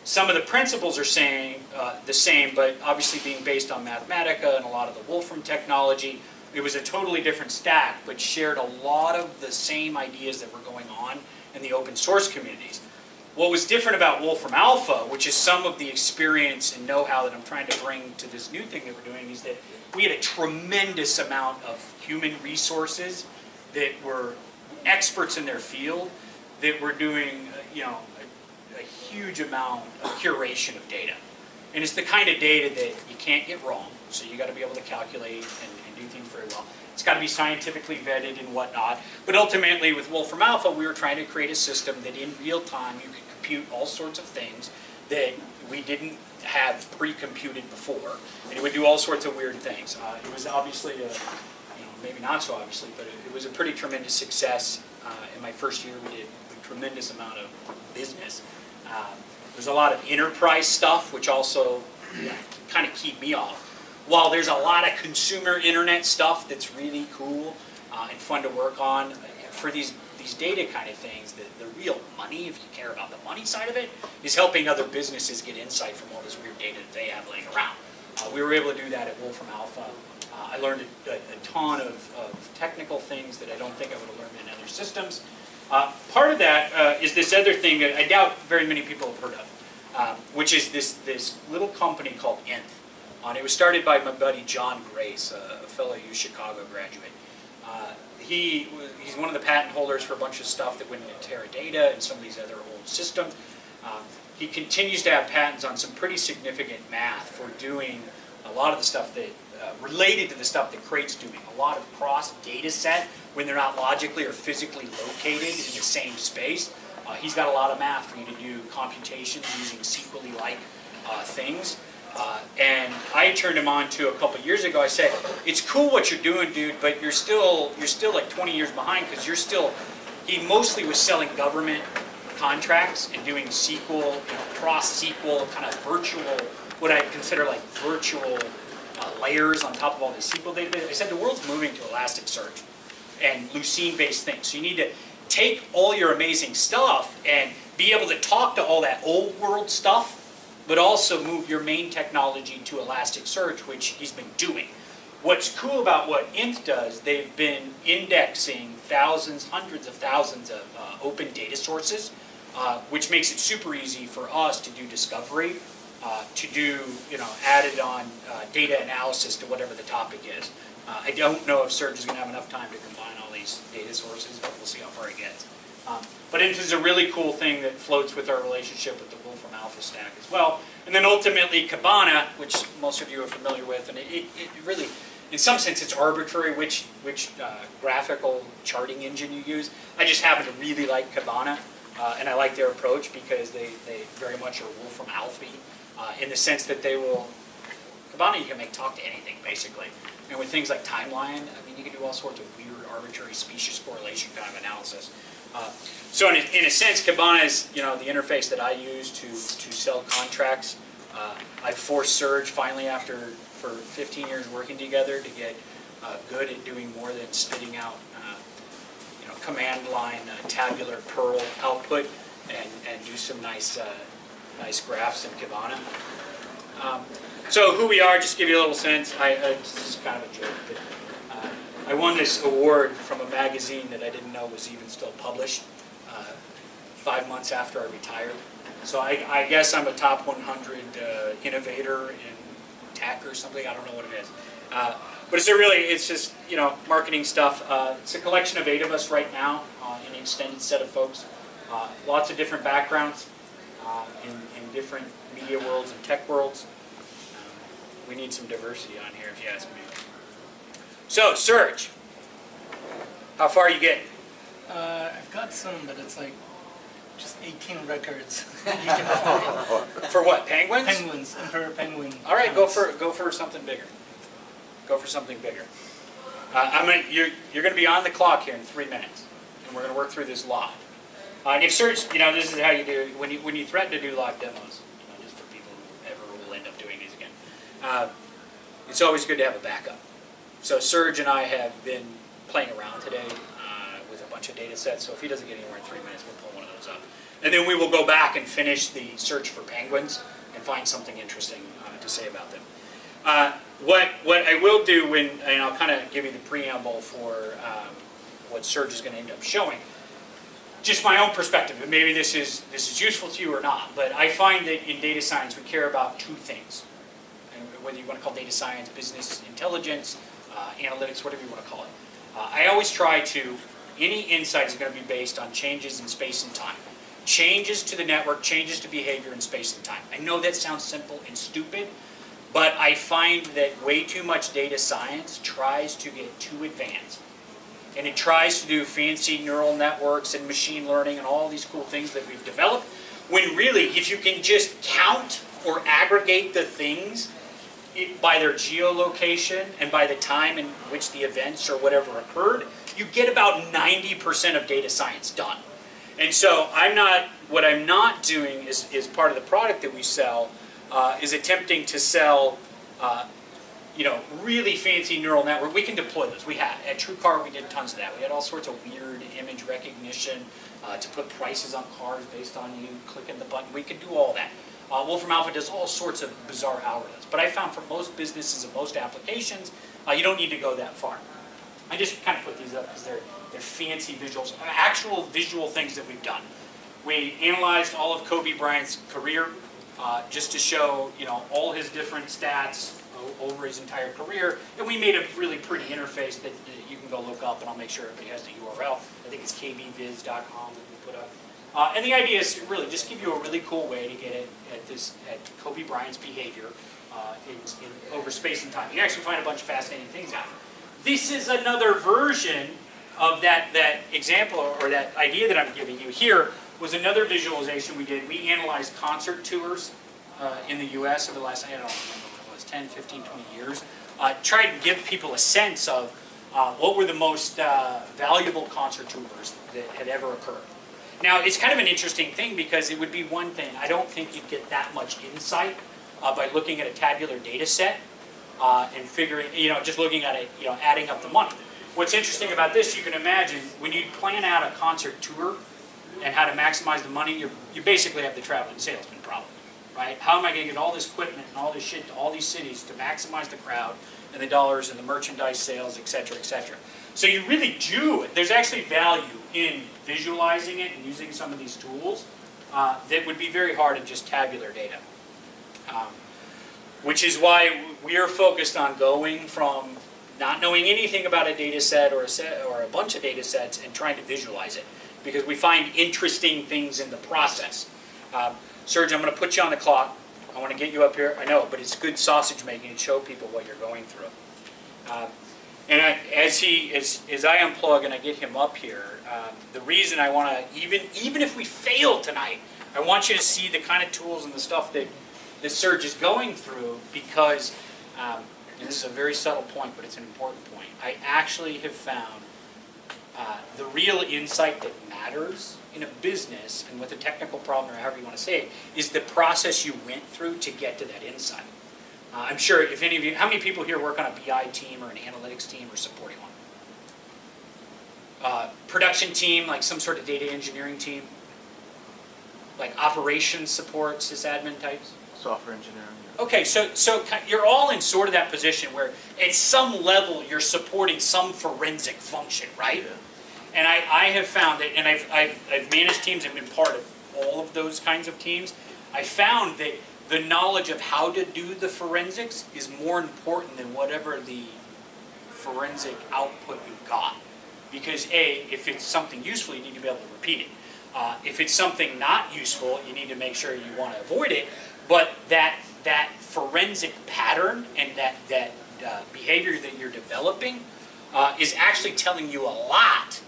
Some of the principles are saying the same, but obviously being based on Mathematica and a lot of the Wolfram technology, it was a totally different stack, but shared a lot of the same ideas that were going on in the open source communities. What was different about Wolfram Alpha, which is some of the experience and know-how that I'm trying to bring to this new thing that we're doing, is that we had a tremendous amount of human resources that were experts in their field that were doing, a huge amount of curation of data. And it's the kind of data that you can't get wrong, so you got to be able to calculate and do things very well. It's got to be scientifically vetted and whatnot. But ultimately, with Wolfram Alpha, we were trying to create a system that in real time you could compute all sorts of things that we didn't have pre-computed before, and it would do all sorts of weird things. It was obviously, maybe not so obviously, but it was a pretty tremendous success. In my first year, we did a tremendous amount of business. There's a lot of enterprise stuff, which also kind of keep me off. While there's a lot of consumer internet stuff that's really cool and fun to work on, for these data kind of things, the real money, if you care about the money side of it, is helping other businesses get insight from all this weird data that they have laying around. We were able to do that at Wolfram Alpha. I learned a ton of technical things that I don't think I would have learned in other systems. Part of that is this other thing that I doubt very many people have heard of, which is this little company called Nth. It was started by my buddy John Grace, a fellow U Chicago graduate. He's one of the patent holders for a bunch of stuff that went into Teradata and some of these other old systems. He continues to have patents on some pretty significant math for doing a lot of the stuff that related to the stuff that Crate's doing. A lot of cross data set when they're not logically or physically located in the same space. He's got a lot of math for you to do computations using SQL-like things. And I turned him on to a couple years ago. I said, "It's cool what you're doing, dude, but you're still like 20 years behind because you're still." He mostly was selling government contracts and doing SQL, cross SQL kind of virtual, what I consider like virtual layers on top of all these SQL databases. I said the world's moving to Elasticsearch and Lucene-based things, so you need to take all your amazing stuff and be able to talk to all that old world stuff, but also move your main technology to Elasticsearch, which he's been doing. What's cool about what Nth does, they've been indexing thousands, hundreds of thousands of open data sources, which makes it super easy for us to do discovery, to do added on data analysis to whatever the topic is. I don't know if Serge is going to have enough time to combine all these data sources, but we'll see how far he gets. But Nth is a really cool thing that floats with our relationship with the Wolfram Alpha stack as well. And then ultimately Kibana, which most of you are familiar with, and it really, in some sense, it's arbitrary which graphical charting engine you use. I just happen to really like Kibana, and I like their approach because they very much are Wolfram Alpha in the sense that they will, Kibana you can make talk to anything basically. And with things like timeline, I mean, you can do all sorts of weird arbitrary specious correlation kind of analysis. So in a sense, Kibana is the interface that I use to sell contracts. I forced Serge finally for 15 years working together to get good at doing more than spitting out command line tabular Perl output and do some nice nice graphs in Kibana. So who we are, just to give you a little sense, this is kind of a joke, but I won this award from a magazine that I didn't know was even still published 5 months after I retired. So I guess I'm a top 100 innovator in tech or something, I don't know what it is. But it's just, you know, marketing stuff. It's a collection of 8 of us right now, an extended set of folks. Lots of different backgrounds in different media worlds and tech worlds. We need some diversity on here, if you ask me. So, Serge, how far are you getting? I've got some, but it's like just 18 records you can find. For what? Penguins? Penguins, Emperor Penguin. All right, go for something bigger. Go for something bigger. You're going to be on the clock here in 3 minutes, and we're going to work through this live. And if Serge, you know, this is how you do it. When you threaten to do live demos, you know, just for people who ever will end up doing these again, it's always good to have a backup. So Serge and I have been playing around today with a bunch of data sets. So if he doesn't get anywhere in 3 minutes, we'll pull one of those up. And then we will go back and finish the search for penguins and find something interesting to say about them. What I will do, and I'll kind of give you the preamble for what Serge is going to end up showing, just my own perspective, and maybe this is useful to you or not, but I find that in data science we care about 2 things. And whether you want to call data science, business intelligence, analytics, whatever you want to call it. I always try to, any insight is going to be based on changes in space and time. Changes to the network, changes to behavior in space and time. I know that sounds simple and stupid, but I find that way too much data science tries to get too advanced. And it tries to do fancy neural networks and machine learning and all these cool things that we've developed, when really, if you can just count or aggregate the things by their geolocation and by the time in which the events or whatever occurred, you get about 90% of data science done. And so what I'm not doing is part of the product that we sell, is attempting to sell you know, really fancy neural network. We can deploy those. We had at TrueCar, we did tons of that. We had all sorts of weird image recognition to put prices on cars based on you clicking the button. We could do all that. Wolfram Alpha does all sorts of bizarre algorithms. But I found for most businesses and most applications, you don't need to go that far. I just kind of put these up because they're fancy visuals, actual visual things that we've done. We analyzed all of Kobe Bryant's career just to show, you know, all his different stats over his entire career, and we made a really pretty interface that you can go look up, and I'll make sure everybody has the URL. I think it's kbviz.com that we put up. And the idea is to really just give you a really cool way to get at Kobe Bryant's behavior over space and time. You can actually find a bunch of fascinating things out. This is another version of that example, or that idea that I'm giving you. Here was another visualization we did. We analyzed concert tours in the US over the last, I don't remember what it was, 10, 15, 20 years. Try to give people a sense of what were the most valuable concert tours that had ever occurred. Now, it's kind of an interesting thing because it would be one thing. I don't think you'd get that much insight by looking at a tabular data set and figuring, you know, just looking at it, you know, adding up the money. What's interesting about this, you can imagine, when you plan out a concert tour and how to maximize the money, you basically have the traveling salesman problem, right? How am I going to get all this equipment and all this shit to all these cities to maximize the crowd and the dollars and the merchandise sales, et cetera, et cetera. So you really do, there's actually value in visualizing it and using some of these tools that would be very hard in just tabular data. Which is why we are focused on going from not knowing anything about a data set or a bunch of data sets and trying to visualize it, because we find interesting things in the process. Serge, I'm going to put you on the clock. I want to get you up here. I know, but it's good sausage making and show people what you're going through. And as I unplug and I get him up here, the reason I want to, even if we fail tonight, I want you to see the kind of tools and the stuff that Serge is going through, because, and this is a very subtle point, but it's an important point. I actually have found the real insight that matters in a business, and with a technical problem or however you want to say it, is the process you went through to get to that insight. I'm sure if any of you, how many people here work on a BI team or an analytics team or supporting one? Production team, like some sort of data engineering team? like operations support, sysadmin types? Software engineering. Okay, so you're all in sort of that position where at some level you're supporting some forensic function, right? Yeah. And I have found that, and I've managed teams and been part of all of those kinds of teams. I found that the knowledge of how to do the forensics is more important than whatever the forensic output you got. Because A, if it's something useful, you need to be able to repeat it. If it's something not useful, you need to make sure you want to avoid it. But that forensic pattern and that behavior that you're developing is actually telling you a lot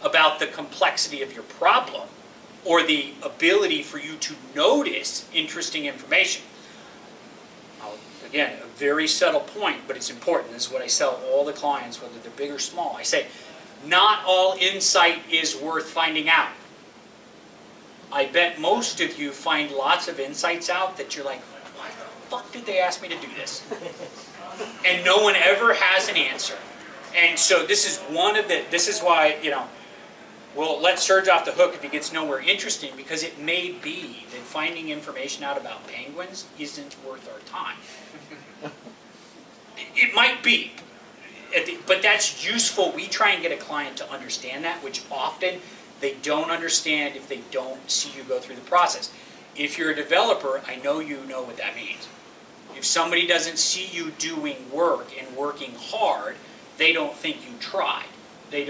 about the complexity of your problem or the ability for you to notice interesting information. Again, a very subtle point, but it's important. This is what I tell all the clients, whether they're big or small. I say, not all insight is worth finding out. I bet most of you find lots of insights out that you're like, why the fuck did they ask me to do this? And no one ever has an answer. And so this is why, we'll let Serge off the hook if he gets nowhere interesting, because it may be that finding information out about penguins isn't worth our time. It might be, but that's useful. We try and get a client to understand that, which often they don't understand if they don't see you go through the process. If you're a developer, I know you know what that means. If somebody doesn't see you doing work and working hard, they don't think you tried. They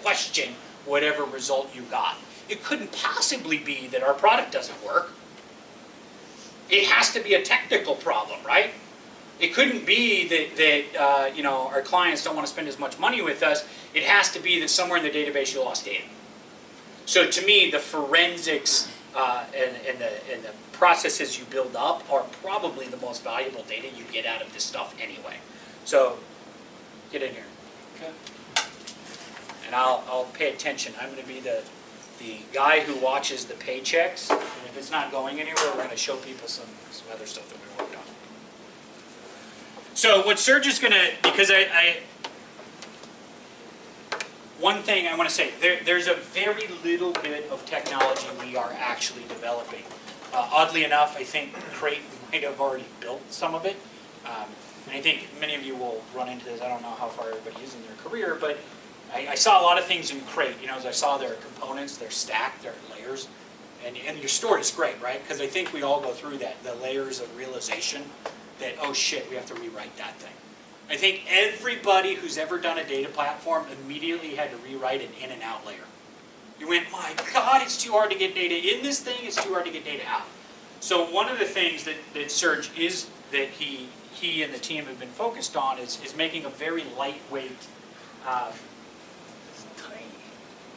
question whatever result you got. It couldn't possibly be that our product doesn't work. It has to be a technical problem, right? It couldn't be that our clients don't want to spend as much money with us. It has to be that somewhere in the database you lost data. So to me, the forensics and the processes you build up are probably the most valuable data you get out of this stuff anyway. So get in here. Okay. And I'll pay attention. I'm going to be the guy who watches the paychecks. And if it's not going anywhere, we're going to show people some other stuff that we worked on. So what Serge is going to, because one thing I want to say, there's a very little bit of technology we are actually developing. Oddly enough, I think Crate might have already built some of it. And I think many of you will run into this. I don't know how far everybody is in their career, but I saw a lot of things in Crate. As I saw their components, their stack, their layers. And your story is great, right? Because I think we all go through that, the layers of realization that, oh shit, we have to rewrite that thing. I think everybody who's ever done a data platform immediately had to rewrite an in and out layer. You went, my God, it's too hard to get data in this thing, it's too hard to get data out. So one of the things that Serge is, that he and the team have been focused on is making a very lightweight, tiny,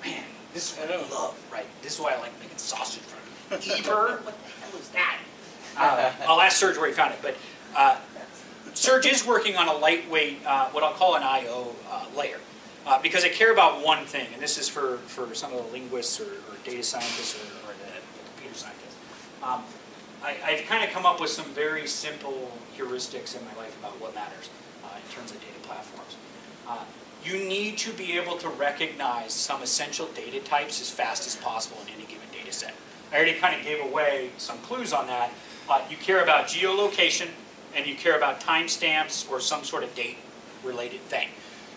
man, this is what I love, right? This is why I like making sausage from it. Eber, what the hell is that? I'll ask Serge where he found it, but Serge is working on a lightweight, what I'll call an I/O layer, because I care about one thing, and this is for some of the linguists or data scientists or the computer scientists. I've kind of come up with some very simple heuristics in my life about what matters in terms of data platforms. You need to be able to recognize some essential data types as fast as possible in any given data set. I already kind of gave away some clues on that. You care about geolocation, and you care about timestamps or some sort of date-related thing.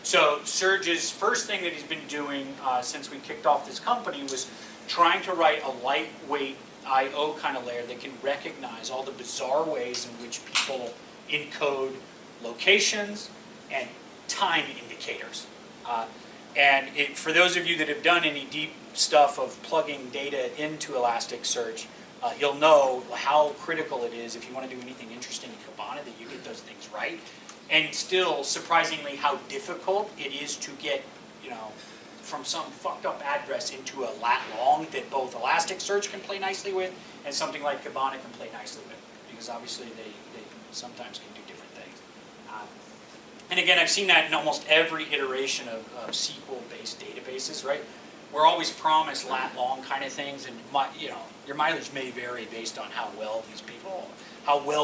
So Serge's first thing that he's been doing since we kicked off this company was trying to write a lightweight I/O kind of layer that can recognize all the bizarre ways in which people encode locations and time indicators. For those of you that have done any deep stuff of plugging data into Elasticsearch, you'll know how critical it is if you want to do anything interesting in Kibana that you get those things right. And still, surprisingly, how difficult it is to get, from some fucked up address into a lat long that both Elasticsearch can play nicely with and something like Kibana can play nicely with, because obviously they sometimes can do different things. And again, I've seen that in almost every iteration of SQL-based databases, right? We're always promised lat long kind of things, and your mileage may vary based on how well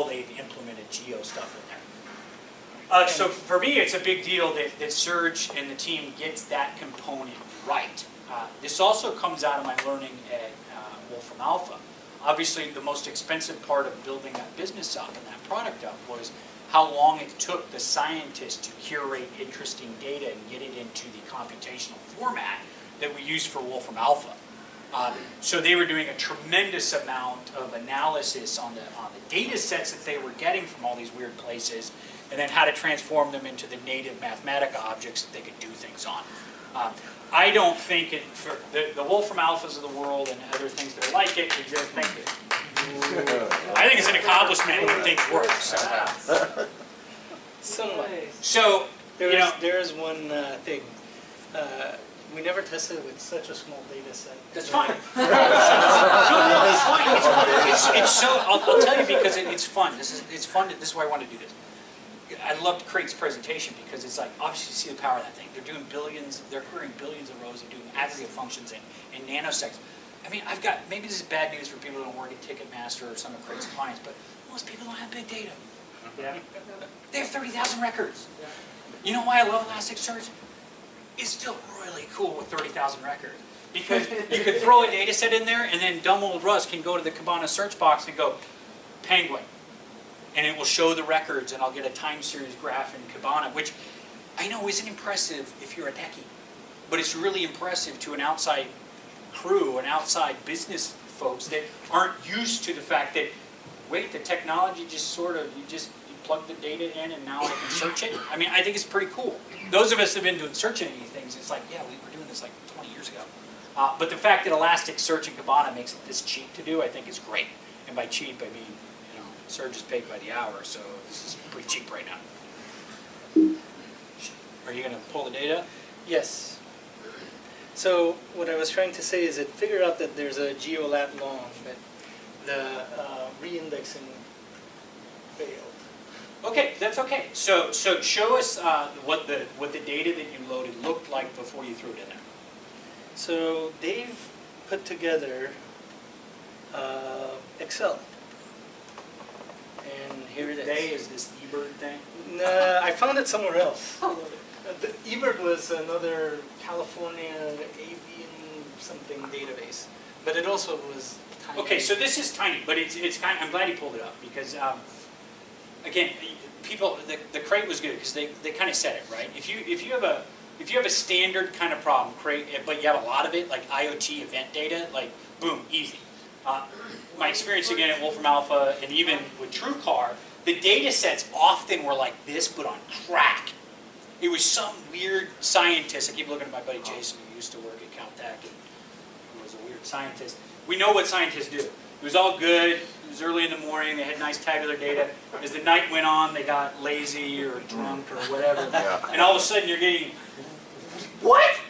they've implemented geo stuff in there. So for me, it's a big deal that Serge and the team gets that component right. This also comes out of my learning at Wolfram Alpha. Obviously, the most expensive part of building that business up and that product up was how long it took the scientists to curate interesting data and get it into the computational format that we use for Wolfram Alpha. So they were doing a tremendous amount of analysis on the data sets that they were getting from all these weird places, and then how to transform them into the native Mathematica objects that they could do things on. I don't think it, for the Wolfram Alphas of the world and other things that are like it, exist. Thank you. I think it's an accomplishment when things work. Somewhat. So, There's one thing. We never tested it with such a small data set. That's fine. No, it's fine. It's so. I'll tell you because it's fun. It's fun. This is why I want to do this. I loved Craig's presentation because it's like obviously you see the power of that thing. They're doing billions. They're querying billions of rows and doing aggregate functions in nanoseconds. I mean, I've got maybe this is bad news for people who don't work at Ticketmaster or some of Craig's clients, but most people don't have big data. Yeah. They have 30,000 records. Yeah. You know why I love Elasticsearch? It's still really cool with 30,000 records. Because you could throw a data set in there and then dumb old Russ can go to the Kibana search box and go, Penguin. And it will show the records and I'll get a time series graph in Kibana, which I know isn't impressive if you're a techie. But it's really impressive to an outside crew and outside business folks that aren't used to the fact that, wait, the technology just sort of, you plug the data in and now I can search it. I mean, I think it's pretty cool. Those of us that have been doing search engine things, it's like, yeah, we were doing this like 20 years ago. But the fact that Elasticsearch and Kibana makes it this cheap to do, I think is great. And by cheap, I mean, Surge is paid by the hour, so this is pretty cheap right now. Are you going to pull the data? Yes. So what I was trying to say is it figured out that there's a geolat long, but the re-indexing failed. Okay, that's okay. So show us what the data that you loaded looked like before you threw it in there. So Dave put together Excel. And here it is. They is this eBird thing? Nah, I found it somewhere else. The eBird was another California avian something database, but it also was tiny. Okay, so this is tiny, but it's kind. I'm glad he pulled it up because again, people the crate was good because they kind of said it right. If you have a standard kind of problem crate, but you have a lot of it like IoT event data, like boom, easy. My experience again at Wolfram Alpha and even with TrueCar, the data sets often were like this, but on crack. It was some weird scientist. I keep looking at my buddy Jason, who used to work at Caltech and who was a weird scientist. We know what scientists do. It was all good. It was early in the morning. They had nice tabular data. As the night went on, they got lazy or drunk or whatever. Yeah. And all of a sudden, you're getting, what?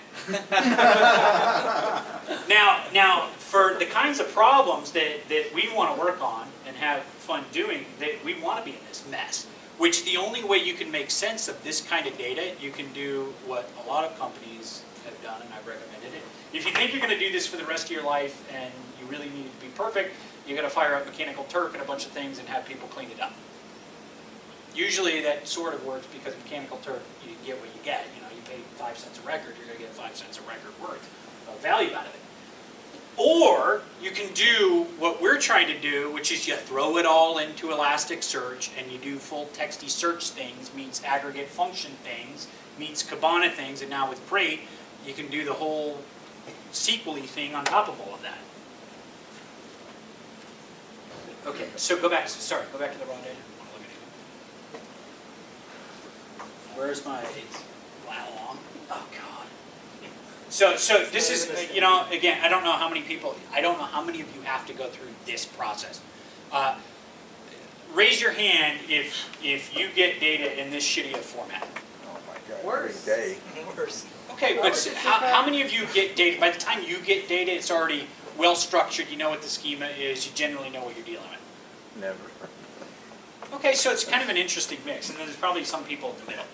Now, for the kinds of problems that we want to work on and have fun doing, that we want to be in this mess. Which the only way you can make sense of this kind of data, you can do what a lot of companies have done, and I've recommended it. If you think you're going to do this for the rest of your life and you really need it to be perfect, you're going to fire up Mechanical Turk and a bunch of things and have people clean it up. Usually that sort of works because Mechanical Turk, you get what you get. You know, you pay 5 cents a record, you're going to get 5 cents a record worth of value out of it. Or you can do what we're trying to do, which is you throw it all into Elasticsearch and you do full texty search things meets aggregate function things, meets Kibana things, and now with Crate, you can do the whole SQL-y thing on top of all of that. Okay, so go back to the raw data. Where's my long? Oh God. So this is, again, I don't know how many of you have to go through this process. Raise your hand if you get data in this shitty of format. Oh my God, Worse. every day. Worse. Okay, but how many of you get data, by the time you get data, it's already well structured, you know what the schema is, you generally know what you're dealing with? Never. Okay, so it's kind of an interesting mix, and then there's probably some people in the middle.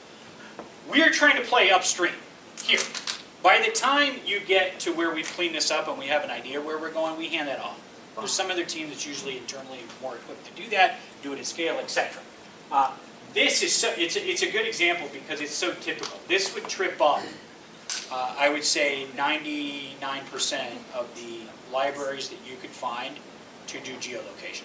We're trying to play upstream, here. By the time you get to where we've cleaned this up and we have an idea where we're going, we hand that off. There's some other team that's usually internally more equipped to do that, do it at scale, etc. This is it's a good example because it's so typical. This would trip up I would say 99% of the libraries that you could find to do geolocation.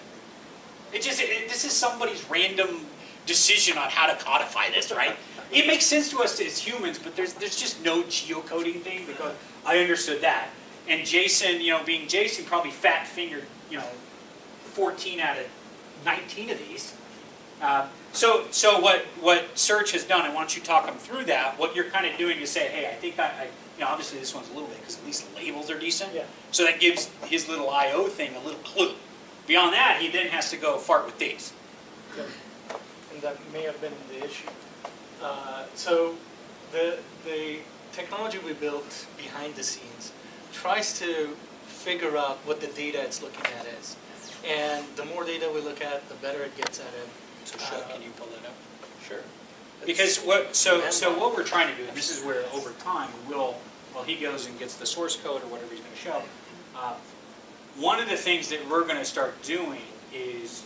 This is somebody's random decision on how to codify this, right? It makes sense to us as humans, but there's just no geocoding thing because I understood that. And Jason, being Jason, probably fat-fingered, 14 out of 19 of these. So what Search has done, and why don't you talk them through that, what you're kind of doing is say, hey, I think obviously this one's a little bit, because at least the labels are decent. Yeah. So that gives his little I.O. thing a little clue. Beyond that, he then has to go fart with these. Yep. And that may have been the issue. So the technology we built behind the scenes tries to figure out what the data it's looking at is. And the more data we look at, the better it gets at it. So Shug, can you pull that up? Sure. Because so what we're trying to do, and this is where over time we will, well, he goes and gets the source code or whatever he's going to show. One of the things that we're going to start doing is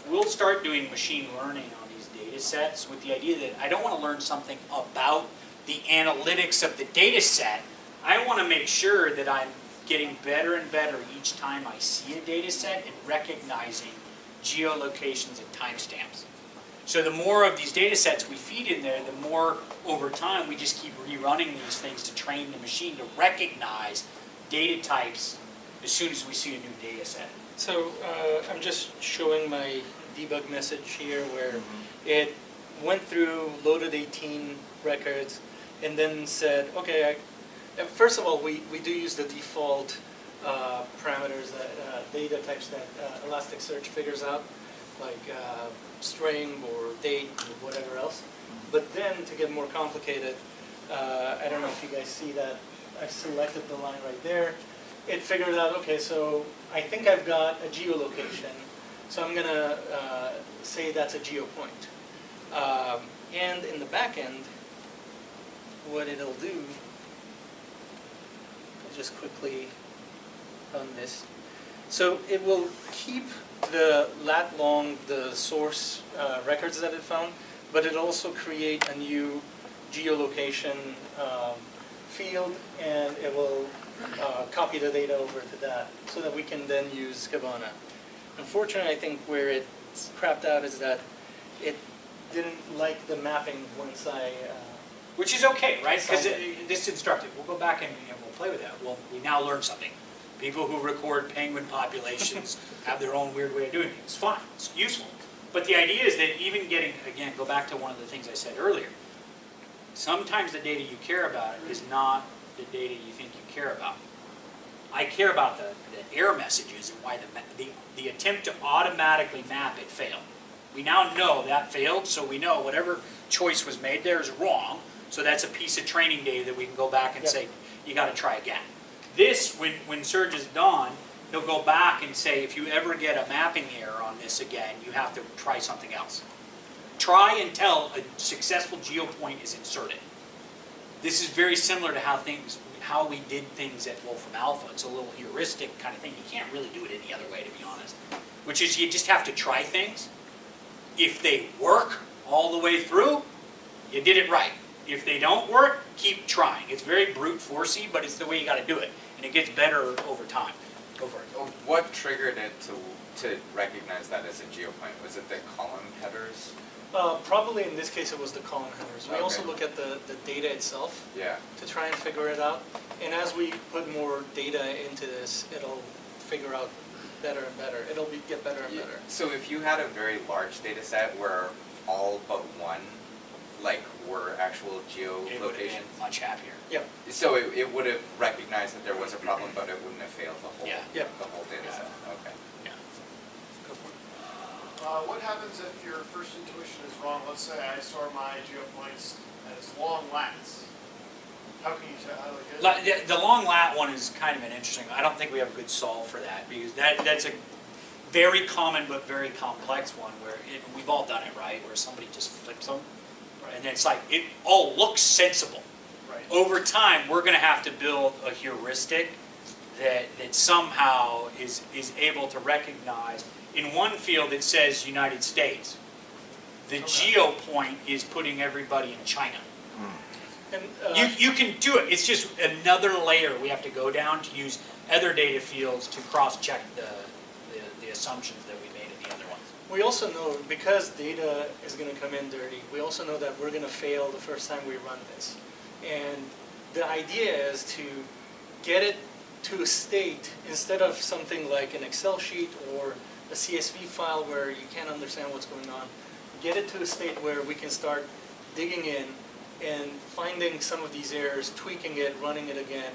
we'll start doing machine learning on these data sets with the idea that I don't want to learn something about the analytics of the data set. I want to make sure that I'm getting better and better each time I see a data set and recognizing geolocations and timestamps. So the more of these data sets we feed in there, the more over time we just keep rerunning these things to train the machine to recognize data types as soon as we see a new data set. So I'm just showing my debug message here where it went through, loaded 18 records, and then said, okay, first of all, we do use the default parameters, that data types that Elasticsearch figures out, like string or date or whatever else. But then to get more complicated, I don't know if you guys see that, I selected the line right there. It figured out, okay, so I think I've got a geolocation, so I'm going to say that's a geopoint. And in the back end, what it'll do, I'll just quickly run this. So it will keep the lat long, the source records that it found, but it'll also create a new geolocation field, and it will copy the data over to that so that we can then use Kibana. Unfortunately, I think where it's crapped out is that it didn't like the mapping once I... Which is okay, right? Because this is instructive. We'll go back and we'll play with that. Well, we now learn something. People who record penguin populations have their own weird way of doing it. It's fine. It's useful. But the idea is that even getting, again, go back to one of the things I said earlier. Sometimes the data you care about is not the data you think you care about. I care about the error messages and why the attempt to automatically map it failed. We now know that failed, so we know whatever choice was made there is wrong. So that's a piece of training data that we can go back and say, you got to try again. This, when Serge is done, he'll go back and say, if you ever get a mapping error on this again, you have to try something else. Try until a successful geopoint is inserted. This is very similar to how we did things at Wolfram Alpha. It's a little heuristic kind of thing. You can't really do it any other way, to be honest. Which is you just have to try things. If they work all the way through, you did it right. If they don't work, keep trying. It's very brute forcey, but it's the way you got to do it, and it gets better over time. Go for it. What triggered it to recognize that as a geopoint? Was it the column headers? Probably in this case it was the column headers. We also look at the data itself to try and figure it out. And as we put more data into this, it'll figure out better and better. It'll get better and better. So if you had a very large data set where all but one were actual geolocations, it would have been much happier. Yep. So it would have recognized that there was a problem, but it wouldn't have failed the whole the whole data set. Okay. Yeah. Go for it. What happens if your first intuition is wrong? Let's say I store my geopoints as long lats. How can you tell? The long lat one is kind of an interesting. I don't think we have a good solve for that because that's a very common but very complex one where we've all done it, right? Where somebody just flips them, and it's like it all looks sensible. Right. Over time, we're going to have to build a heuristic that somehow is able to recognize. In one field, it says United States. The geopoint is putting everybody in China. And, You can do it. It's just another layer we have to go down to use other data fields to cross-check the assumptions that we made in the other ones. we also know, because data is going to come in dirty, we also know that we're going to fail the first time we run this. And the idea is to get it to a state, instead of something like an Excel sheet or a CSV file where you can't understand what's going on, get it to a state where we can start digging in and finding some of these errors, tweaking it, running it again,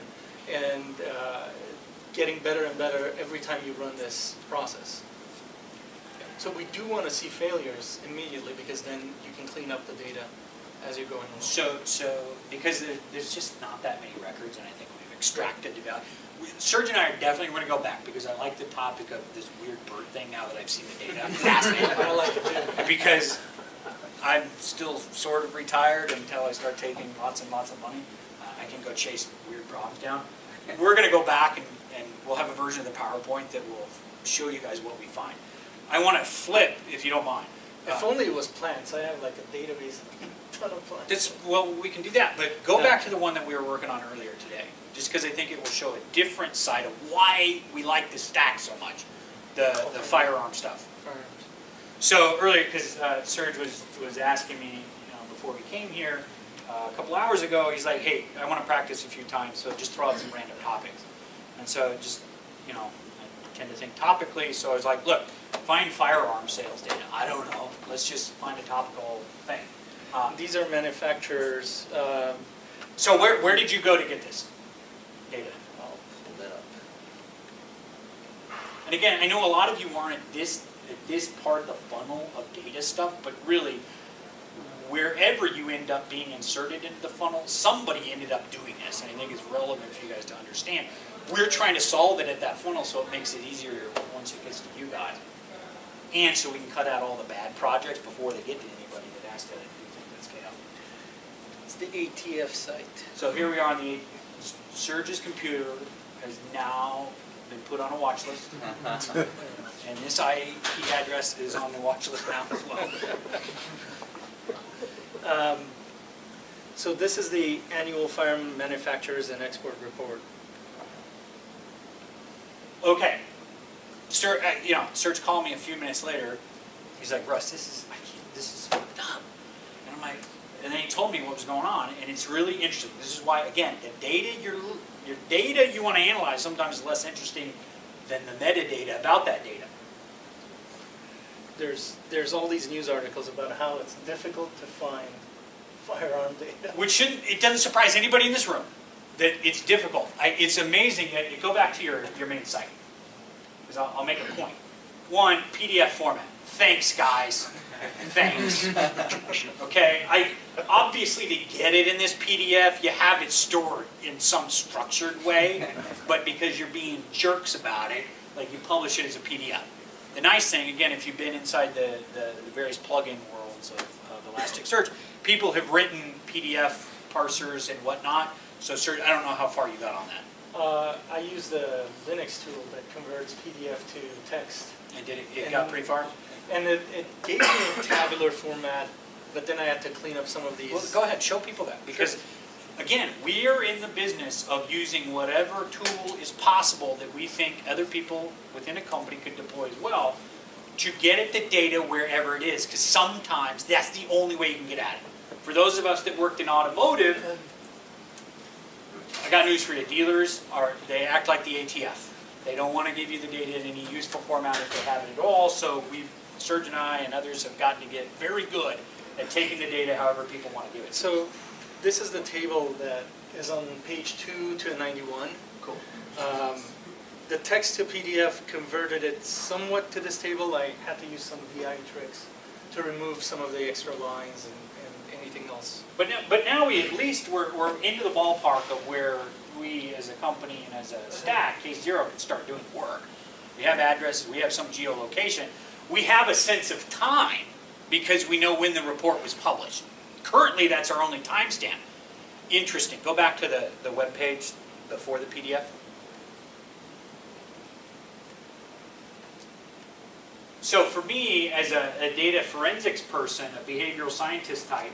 and getting better and better every time you run this process. So we do want to see failures immediately, because then you can clean up the data as you're going along. So because there's just not that many records, and I think we've extracted the value. Serge and I are definitely going to go back, because I like the topic of this weird bird thing now that I've seen the data. Fascinating. I like it too. Because I'm still sort of retired until I start taking lots and lots of money. I can go chase weird problems down. We're going to go back and we'll have a version of the PowerPoint that will show you guys what we find. I want to flip, if you don't mind. If only it was plants. I have like a database of a ton of plants. Well, we can do that, but go back to the one that we were working on earlier today, just because I think it will show a different side of why we like the stack so much, the firearm stuff. So earlier, because Serge was asking me, before we came here a couple hours ago, he's like, hey, I want to practice a few times, so just throw out some random topics. And so just, I tend to think topically, so I was like, look, find firearm sales data. I don't know. Let's just find a topical thing. These are manufacturers. So where did you go to get this data? I'll pull that up. And again, I know a lot of you aren't at this part of the funnel of data stuff, but really, wherever you end up being inserted into the funnel, somebody ended up doing this, and I think it's relevant for you guys to understand. We're trying to solve it at that funnel so it makes it easier once it gets to you guys. And so we can cut out all the bad projects before they get to anybody that has to do things at scale. It's the ATF site. So here we are on the Serge's computer has now been put on a watch list. And this IP address is on the watch list now as well. So this is the annual firearm manufacturers and export report. Okay. Serge called me a few minutes later. He's like, Russ, this is fucked up. And I'm like, and then he told me what was going on, and it's really interesting. This is why, again, the data your data you want to analyze sometimes is less interesting than the metadata about that data. There's all these news articles about how it's difficult to find firearm data. It doesn't surprise anybody in this room that it's difficult. It's amazing that you go back to your main site. Because I'll make a point. One, PDF format. Thanks, guys. Thanks. Okay, obviously to get it in this PDF, you have it stored in some structured way, but because you're being jerks about it, like you publish it as a PDF. The nice thing, again, if you've been inside the various plugin worlds of Elasticsearch, people have written PDF parsers and whatnot. So, Serge, I don't know how far you got on that. I use the Linux tool that converts PDF to text. And it got pretty far? And it gave me a tabular format, but then I had to clean up some of these. Well, go ahead, show people that. Because, again, we are in the business of using whatever tool is possible that we think other people within a company could deploy as well to get at the data wherever it is. Because sometimes that's the only way you can get at it. For those of us that worked in automotive, I got news for you. Dealers, they act like the ATF. They don't want to give you the data in any useful format if they have it at all. So Serge and I and others have gotten to get very good at taking the data however people want to do it. So this is the table that is on page 2 to 91. Cool. The text to PDF converted it somewhat to this table. I had to use some VI tricks to remove some of the extra lines and anything else. But now we at least we're into the ballpark of where we as a company and as a stack, CaseZero, can start doing work. We have addresses, we have some geolocation. We have a sense of time because we know when the report was published. Currently, that's our only timestamp. Interesting. Go back to the web page before the PDF. So for me, as a data forensics person, a behavioral scientist type,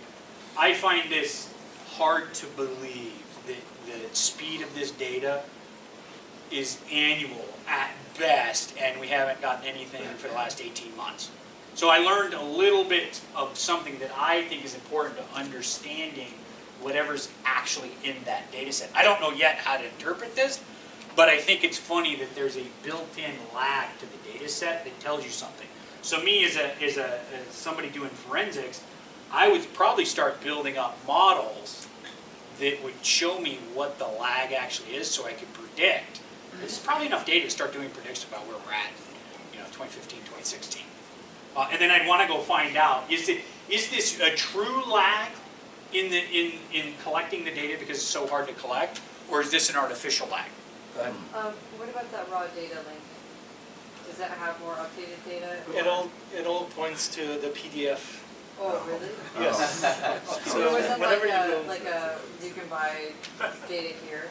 I find this hard to believe that the speed of this data is annual at best, and we haven't gotten anything for the last 18 months. So I learned a little bit of something that I think is important to understanding whatever's actually in that data set. I don't know yet how to interpret this, but I think it's funny that there's a built-in lag to the data set that tells you something. So me as somebody doing forensics, I would probably start building up models that would show me what the lag actually is so I could predict. There's probably enough data to start doing predictions about where we're at, 2015, 2016. And then I'd want to go find out, is this a true lag in collecting the data because it's so hard to collect, or is this an artificial lag? Go ahead. What about that raw data link? Does that have more updated data? It all points to the PDF. Oh, really? Yes. So it wasn't whenever you can buy data here?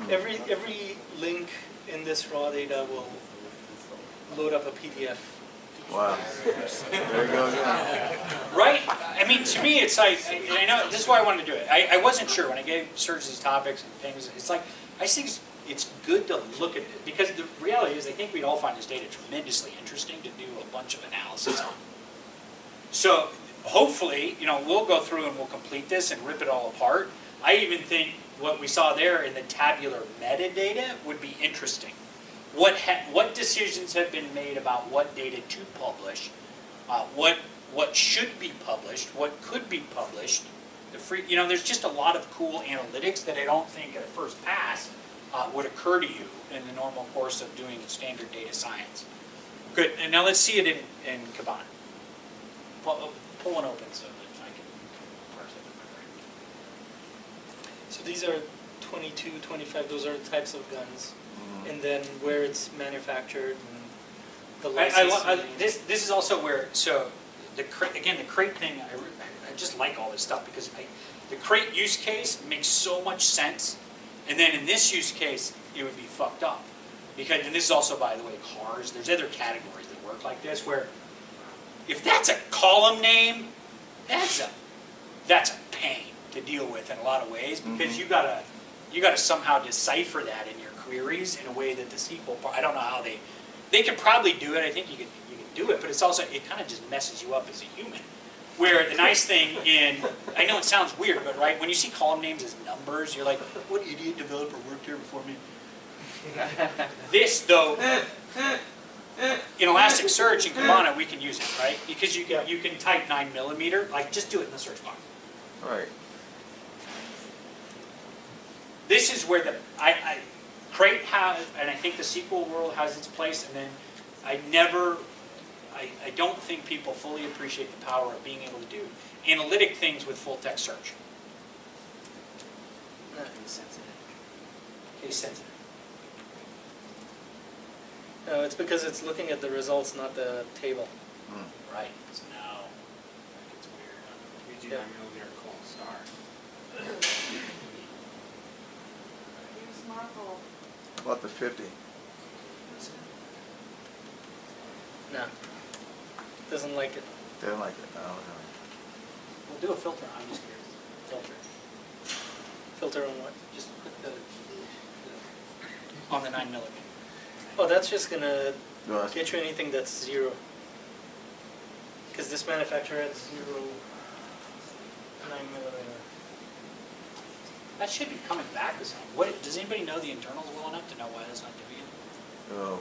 Every link in this raw data will load up a PDF. Wow. There you go again. Right? I mean, to me, it's like, I know, this is why I wanted to do it. I wasn't sure when I gave search these topics and things. It's like, I just think it's good to look at it, because the reality is I think we'd all find this data tremendously interesting to do a bunch of analysis on. So hopefully, we'll go through and we'll complete this and rip it all apart. I even think what we saw there in the tabular metadata would be interesting. What decisions have been made about what data to publish, what should be published, what could be published. There's just a lot of cool analytics that I don't think at first pass would occur to you in the normal course of doing standard data science. Good, and now let's see it in Kibana. Pull one open so that I can parse it. So these are 22, 25, those are the types of guns. And then where it's manufactured and the license. This is also where, so the crate thing, I just like all this stuff because the crate use case makes so much sense, and then in this use case it would be fucked up. Because, and this is also, by the way, cars, there's other categories that work like this where if that's a column name, that's a pain to deal with in a lot of ways, because you gotta somehow decipher that in your queries in a way that the SQL, I don't know how they could probably do it. I think you can do it, but it's also, it kind of just messes you up as a human. Where the nice thing I know it sounds weird, but right, when you see column names as numbers, you're like, what idiot developer worked here before me? This though, in Elasticsearch and Kibana, we can use it, right? Because you can type 9mm, like just do it in the search box. Right. This is where Crate has, and I think the SQL world has its place, and then I don't think people fully appreciate the power of being able to do analytic things with full text search. Not case sensitive. Case sensitive. No, it's because it's looking at the results, not the table. Right. So now that gets weird. We do 9mm cold star. Use Marvel. About the 50. No. Doesn't like it. They don't like it. I don't know. We'll do a filter. I'm just curious. Filter. Filter on what? Just put on the 9mm. Oh, that's just gonna No, get you anything that's 0. Because this manufacturer has 0 9mm. That should be coming back with something. What does anybody know the internals well enough to know why that's not doing it? Oh.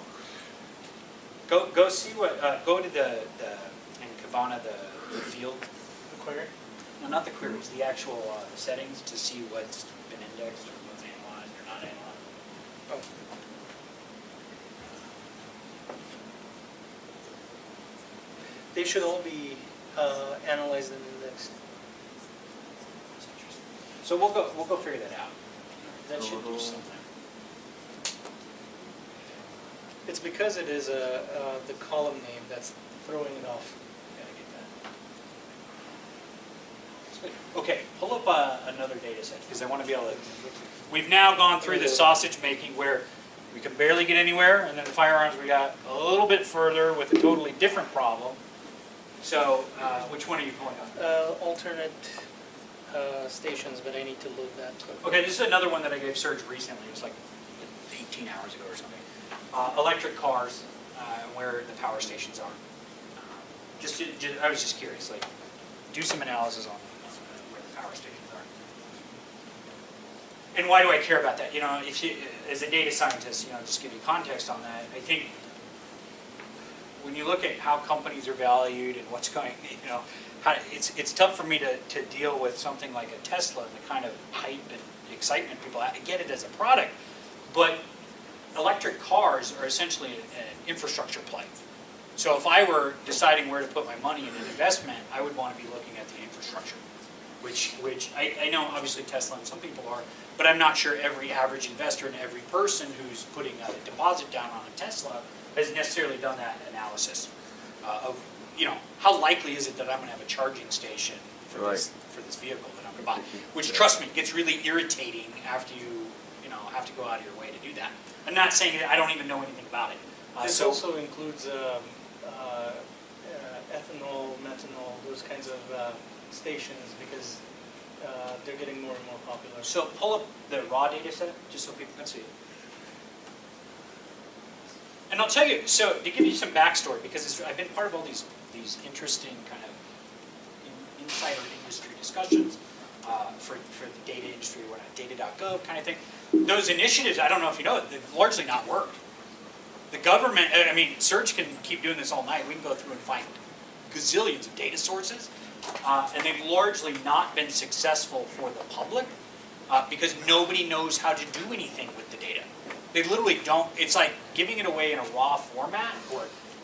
Go see what. Go to the in Kibana the field. The query? No, not the queries. The actual settings to see what's been indexed or what's analyzed or not analyzed. Oh. They should all be analyzed and indexed. So we'll go figure that out. That should do something. It's because it is the column name that's throwing it off. Gotta get that. Okay, pull up another data set because I want to be able to. We've now gone through the sausage making where we can barely get anywhere, and then the firearms we got a little bit further with a totally different problem. So, which one are you pulling up? Alternate stations, but I need to load that. Okay, this is another one that I gave Serge recently. It was like 18 hours ago or something. Electric cars, where the power stations are. I was just curious, like, do some analysis on where the power stations are. And why do I care about that? You know, if you, as a data scientist, you know, just give you context on that. I think when you look at how companies are valued and what's going, you know, it's tough for me to deal with something like a Tesla and the kind of hype and excitement people have. I get it as a product, but electric cars are essentially an infrastructure play. So if I were deciding where to put my money in an investment, I would want to be looking at the infrastructure, which I know obviously Tesla and some people are, but I'm not sure every average investor and every person who's putting a deposit down on a Tesla has necessarily done that analysis of, you know, how likely is it that I'm going to have a charging station for this vehicle that I'm going to buy? Which, trust me, gets really irritating after you have to go out of your way to do that. I'm not saying that I don't even know anything about it. This also includes ethanol, methanol, those kinds of stations, because they're getting more and more popular. So pull up the raw data set, just so people can see it. And I'll tell you, so to give you some backstory, because I've been part of all these interesting kind of insider industry discussions for the data industry, data.gov kind of thing. Those initiatives, I don't know if you know it, they've largely not worked. The government, I mean, Serge can keep doing this all night. We can go through and find gazillions of data sources, and they've largely not been successful for the public because nobody knows how to do anything with the data. They literally don't. It's like giving it away in a raw format, or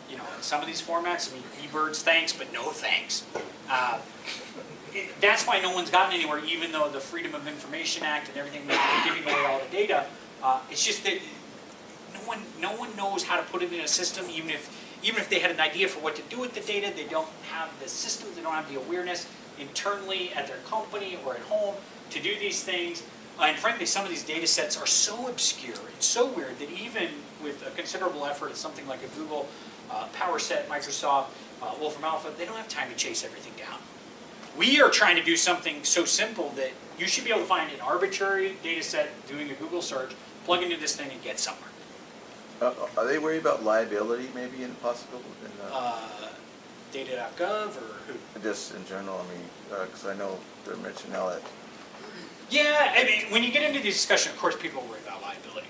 you know, in some of these formats. I mean, eBirds, thanks, but no thanks. That's why no one's gotten anywhere, even though the Freedom of Information Act and everything, giving away all the data. It's just that no one knows how to put it in a system. Even if they had an idea for what to do with the data, they don't have the systems. They don't have the awareness internally at their company or at home to do these things. And frankly, some of these data sets are so obscure and so weird that even with a considerable effort at something like a Google, PowerSet, Microsoft, Wolfram Alpha, they don't have time to chase everything down. We are trying to do something so simple that you should be able to find an arbitrary data set doing a Google search, plug into this thing, and get somewhere. Are they worried about liability, maybe, in possible? Data.gov or who? Just in general, I mean, because I know they're mentioning now that. Yeah, I mean, when you get into the discussion, of course, people worry about liability.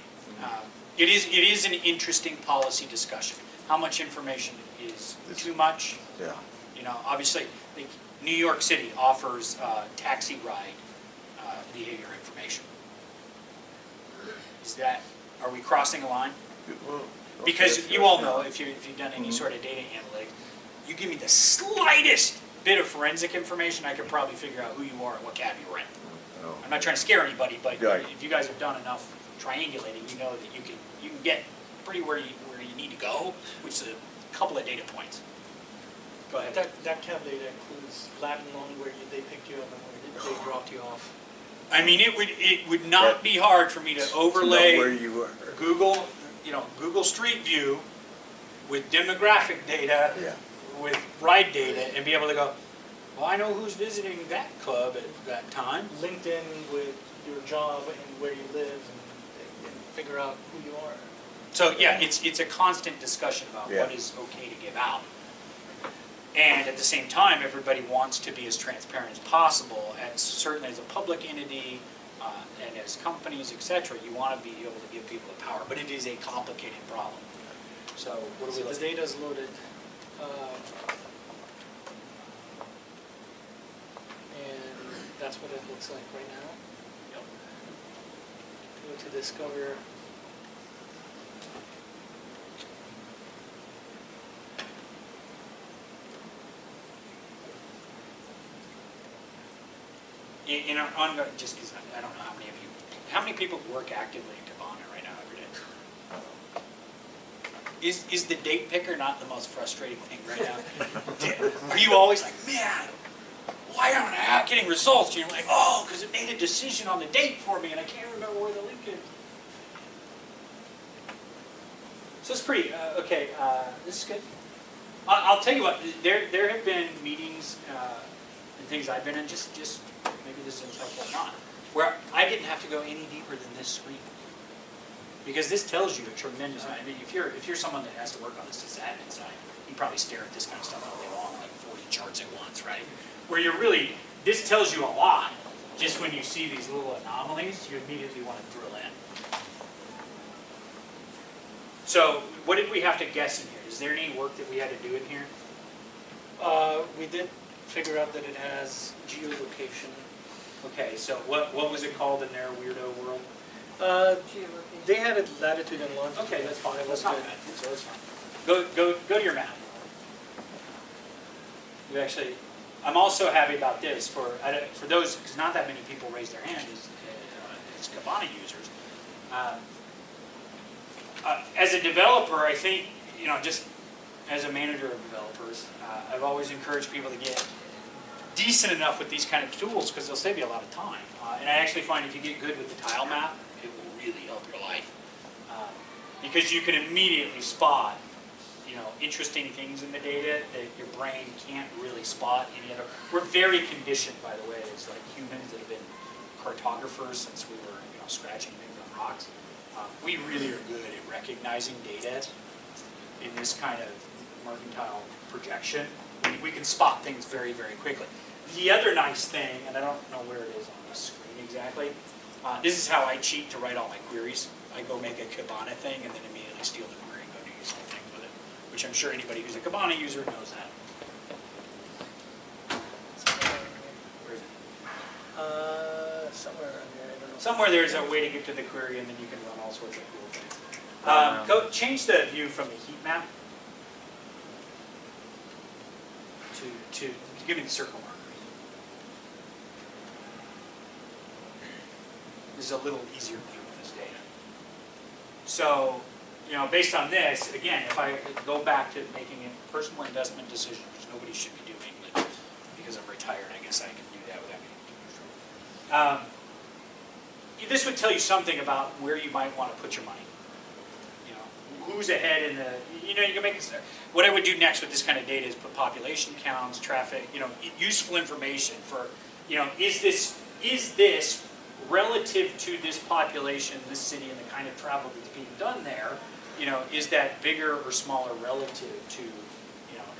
It is an interesting policy discussion. How much information is too much? Yeah. You know, obviously, New York City offers taxi ride behavior information. Are we crossing a line? Well, Because you all know, if you've done any sort of data analytics, you give me the slightest bit of forensic information, I could probably figure out who you are and what cab you were in. Oh. I'm not trying to scare anybody, but Right. if you guys have done enough triangulating, you know that you can get pretty where you need to go, which is a couple of data points. Go ahead. That cab data includes lat and long where they picked you up and where they dropped you off. I mean, it would not be hard for me to overlay where you were. Google Street View with demographic data, with ride data, and be able to go, well, I know who's visiting that club at that time. LinkedIn with your job and where you live and figure out who you are. So yeah, it's a constant discussion about what is okay to give out. And at the same time, everybody wants to be as transparent as possible, and certainly as a public entity and as companies, etc. You want to be able to give people the power, but it is a complicated problem. So what do we the data is loaded, and that's what it looks like right now. Yep. Go to Discover. In our ongoing, just because I don't know how many people work actively in Kibana right now every day? Is the date picker not the most frustrating thing right now? Are you always like, man, why aren't I getting results? And you're like, oh, because it made a decision on the date for me and I can't remember where the link is. So it's pretty, okay, this is good. I'll tell you what, there have been meetings and things I've been in, just maybe this is insightful or not, where I didn't have to go any deeper than this screen. Because this tells you a tremendous amount. I mean, if you're someone that has to work on this admin side, you probably stare at this kind of stuff all day long, like 40 charts at once, right? Where you're really, this tells you a lot. Just when you see these little anomalies, you immediately want to drill in. So, what did we have to guess in here? Is there any work that we had to do in here? We did figure out that it has geolocation. Okay, so what was it called in their weirdo world? They had it latitude and longitude. Okay, that's fine. It That's was not good. bad. So that's fine. Go to your map. You actually, I'm also happy about this for those, because not that many people raise their hand as Kibana users. As a developer, I think, just as a manager of developers, I've always encouraged people to get decent enough with these kind of tools because they'll save you a lot of time. And I actually find if you get good with the tile map, it will really help your life. Because you can immediately spot, interesting things in the data that your brain can't really spot any other. We're very conditioned, by the way, as like humans that have been cartographers since we were, scratching things on rocks. We really are good at recognizing data in this kind of mercantile projection. We can spot things very, very quickly. The other nice thing, and I don't know where it is on the screen exactly, this is how I cheat to write all my queries. I go make a Kibana thing and then immediately steal the query and go do something with it, which I'm sure anybody who's a Kibana user knows that. Where is it? Somewhere around here, I don't know. Somewhere there's a way to get to the query and then you can run all sorts of cool things. Change the view from the heat map to give me the circle markers. This is a little easier view of this data. So, based on this, again, if I go back to making a personal investment decision, which nobody should be doing, but because I'm retired, I guess I can do that without getting too much trouble. This would tell you something about where you might want to put your money. Who's ahead in the, you can make this, what I would do next with this kind of data is put population counts, traffic, useful information for, is this relative to this population, this city, and the kind of travel that's being done there, is that bigger or smaller relative to,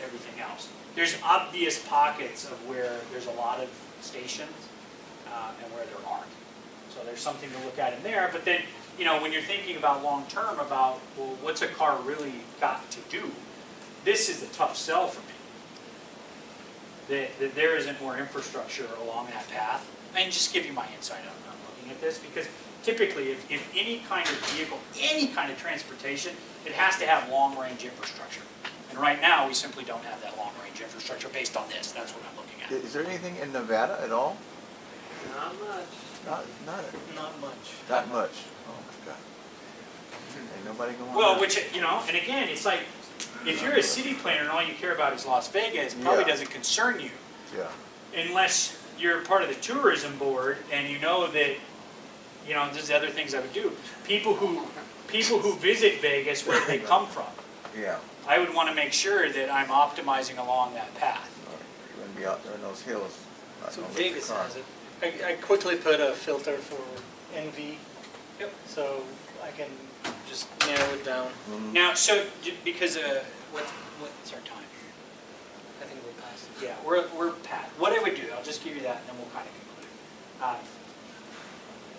everything else. There's obvious pockets of where there's a lot of stations and where there aren't. So there's something to look at in there, but then, when you're thinking about long-term about, well, what's a car really got to do? This is a tough sell for me. That there isn't more infrastructure along that path. And just give you my insight on looking at this, because typically if any kind of vehicle, any kind of transportation, it has to have long-range infrastructure. And right now, we simply don't have that long-range infrastructure based on this. That's what I'm looking at. Is there anything in Nevada at all? Not much. Not much. Not much. Oh my God. Ain't nobody going. Well, which, and again, it's like, if you're a city planner and all you care about is Las Vegas, it probably doesn't concern you. Yeah. Unless you're part of the tourism board and you know that, there's other things I would do. People who visit Vegas, where do they come from? Yeah. I would want to make sure that I'm optimizing along that path. You're going to be out there in those hills. So Vegas has it. I quickly put a filter for NV, so I can just narrow it down. Now, so because what's our time? I think we're past it. Yeah, we're past. What I would do, I'll just give you that, and then we'll kind of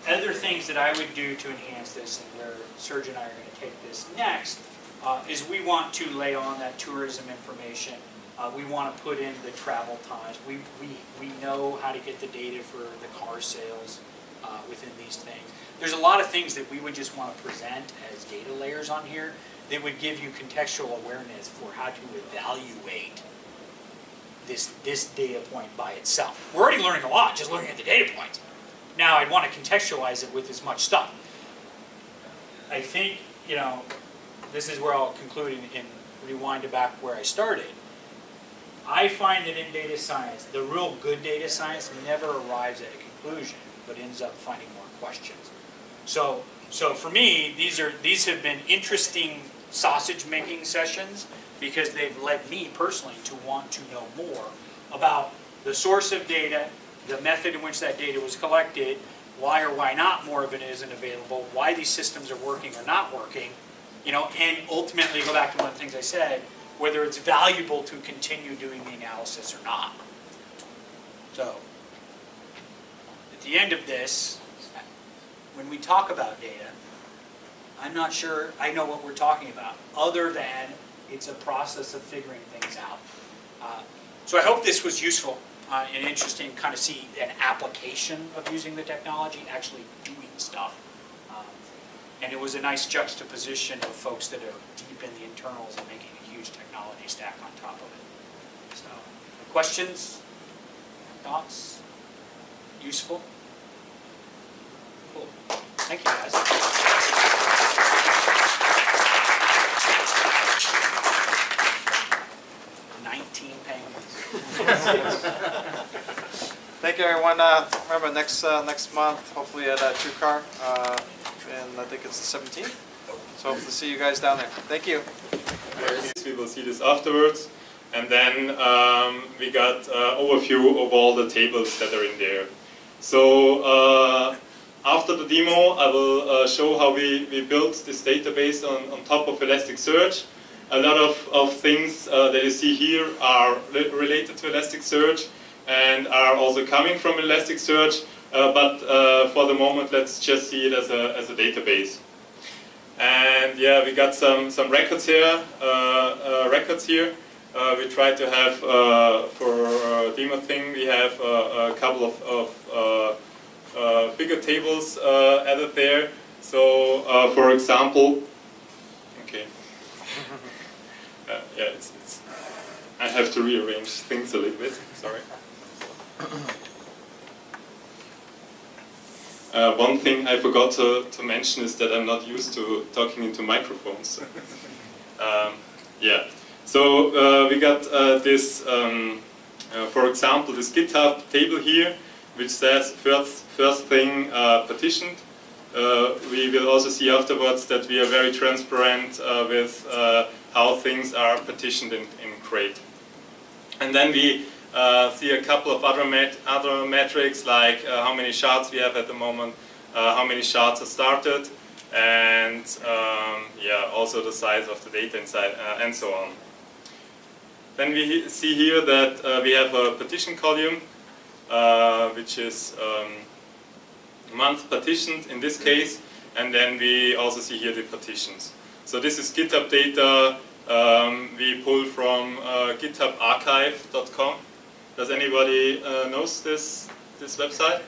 conclude. Other things that I would do to enhance this, and where Serge and I are going to take this next, is we want to lay on that tourism information. We want to put in the travel times. We know how to get the data for the car sales within these things. There's a lot of things that we would just want to present as data layers on here that would give you contextual awareness for how to evaluate this data point by itself. We're already learning a lot just looking at the data points. Now I'd want to contextualize it with as much stuff. I think, this is where I'll conclude and rewind it back where I started. I find that in data science, the real good data science never arrives at a conclusion, but ends up finding more questions. So for me, these have been interesting sausage-making sessions because they've led me personally to want to know more about the source of data, the method in which that data was collected, why or why not more of it isn't available, why these systems are working or not working, and ultimately go back to one of the things I said, whether it's valuable to continue doing the analysis or not. So, at the end of this, when we talk about data, I'm not sure I know what we're talking about, other than it's a process of figuring things out. So I hope this was useful and interesting to kind of see an application of using the technology, actually doing stuff. And it was a nice juxtaposition of folks that are deep in the internals and making a huge technology stack on top of it. So, questions? Thoughts? Useful? Cool. Thank you, guys. Thank you, everyone. Remember, next month, hopefully at TrueCar, and I think it's the 17th. So hope to see you guys down there. Thank you. We will see this afterwards, and then we got overview of all the tables that are in there. So after the demo, I will show how we built this database on top of Elasticsearch. A lot of things that you see here are related to Elasticsearch and are also coming from Elasticsearch, but for the moment, let's just see it as a database. And yeah, we got some records here. We try to have for demo thing. We have a couple of bigger tables added there. So, for example, okay. Yeah, it's. I have to rearrange things a little bit. Sorry. One thing I forgot to mention is that I'm not used to talking into microphones. Yeah. So we got this, for example, this GitHub table here, which says first thing partitioned. We will also see afterwards that we are very transparent with how things are partitioned in Crate. And then we see a couple of other metrics, like how many shards we have at the moment, how many shards are started, and yeah, also the size of the data inside, and so on. Then we see here that we have a partition column, which is month partitioned in this case, and then we also see here the partitions. So this is GitHub data we pull from githubarchive.com. Does anybody knows this website?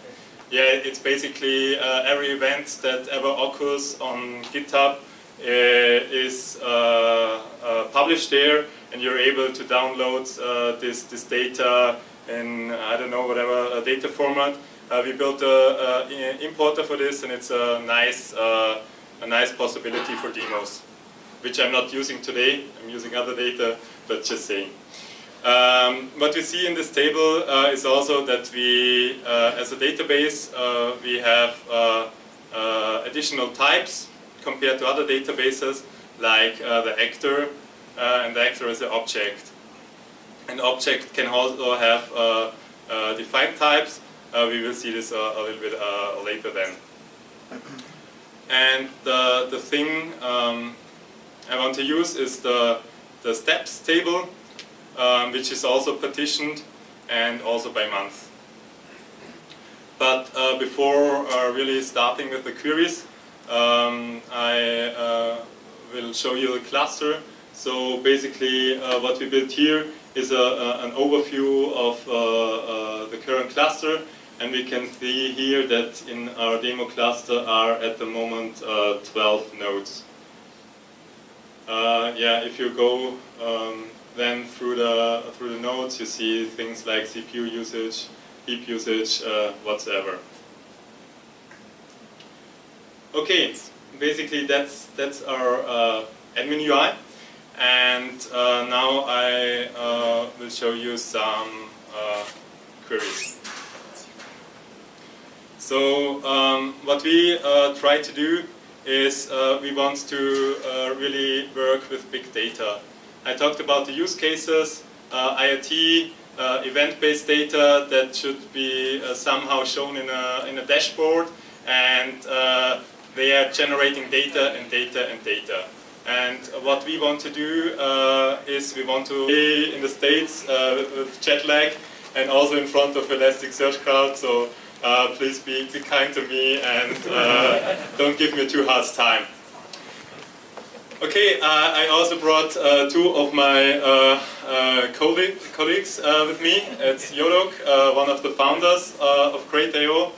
Yeah, it's basically every event that ever occurs on GitHub is published there, and you're able to download this data in, I don't know, whatever data format. We built an importer for this, and it's a nice possibility for demos, which I'm not using today. I'm using other data, but just saying. What we see in this table is also that we, as a database, we have additional types compared to other databases, like the actor, and the actor is an object. An object can also have defined types. We will see this a little bit later then. And the thing I want to use is the steps table, which is also partitioned and also by month. But before really starting with the queries, I will show you a cluster. So basically what we built here is an overview of the current cluster, and we can see here that in our demo cluster are at the moment 12 nodes. Yeah, if you go then through the nodes, you see things like CPU usage, heap usage, whatsoever. Okay, basically that's our admin UI, and now I will show you some queries. So what we try to do is we want to really work with big data. I talked about the use cases, IoT, event-based data that should be somehow shown in a dashboard, and they are generating data and data and data. And what we want to do is we want to be in the States with jet lag and also in front of Elasticsearch crowd, so please be kind to me and don't give me too hard time. Okay, I also brought two of my colleagues with me. It's Jodok, one of the founders of Crate.io,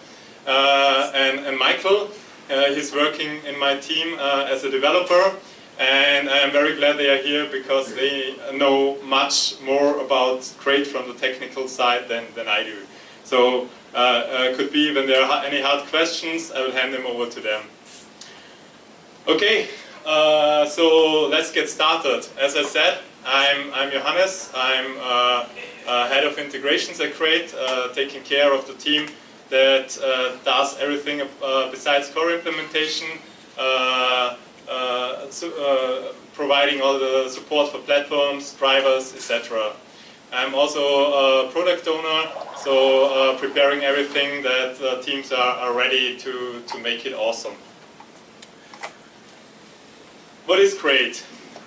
and Michael. He's working in my team as a developer, and I'm very glad they are here because they know much more about Crate from the technical side than I do. So could be when there are any hard questions, I will hand them over to them. Okay. So let's get started. As I said, I'm Johannes. I'm head of integrations at Crate, taking care of the team that does everything besides core implementation, providing all the support for platforms, drivers, etc. I'm also a product owner, so preparing everything that teams are ready to make it awesome. What is Crate?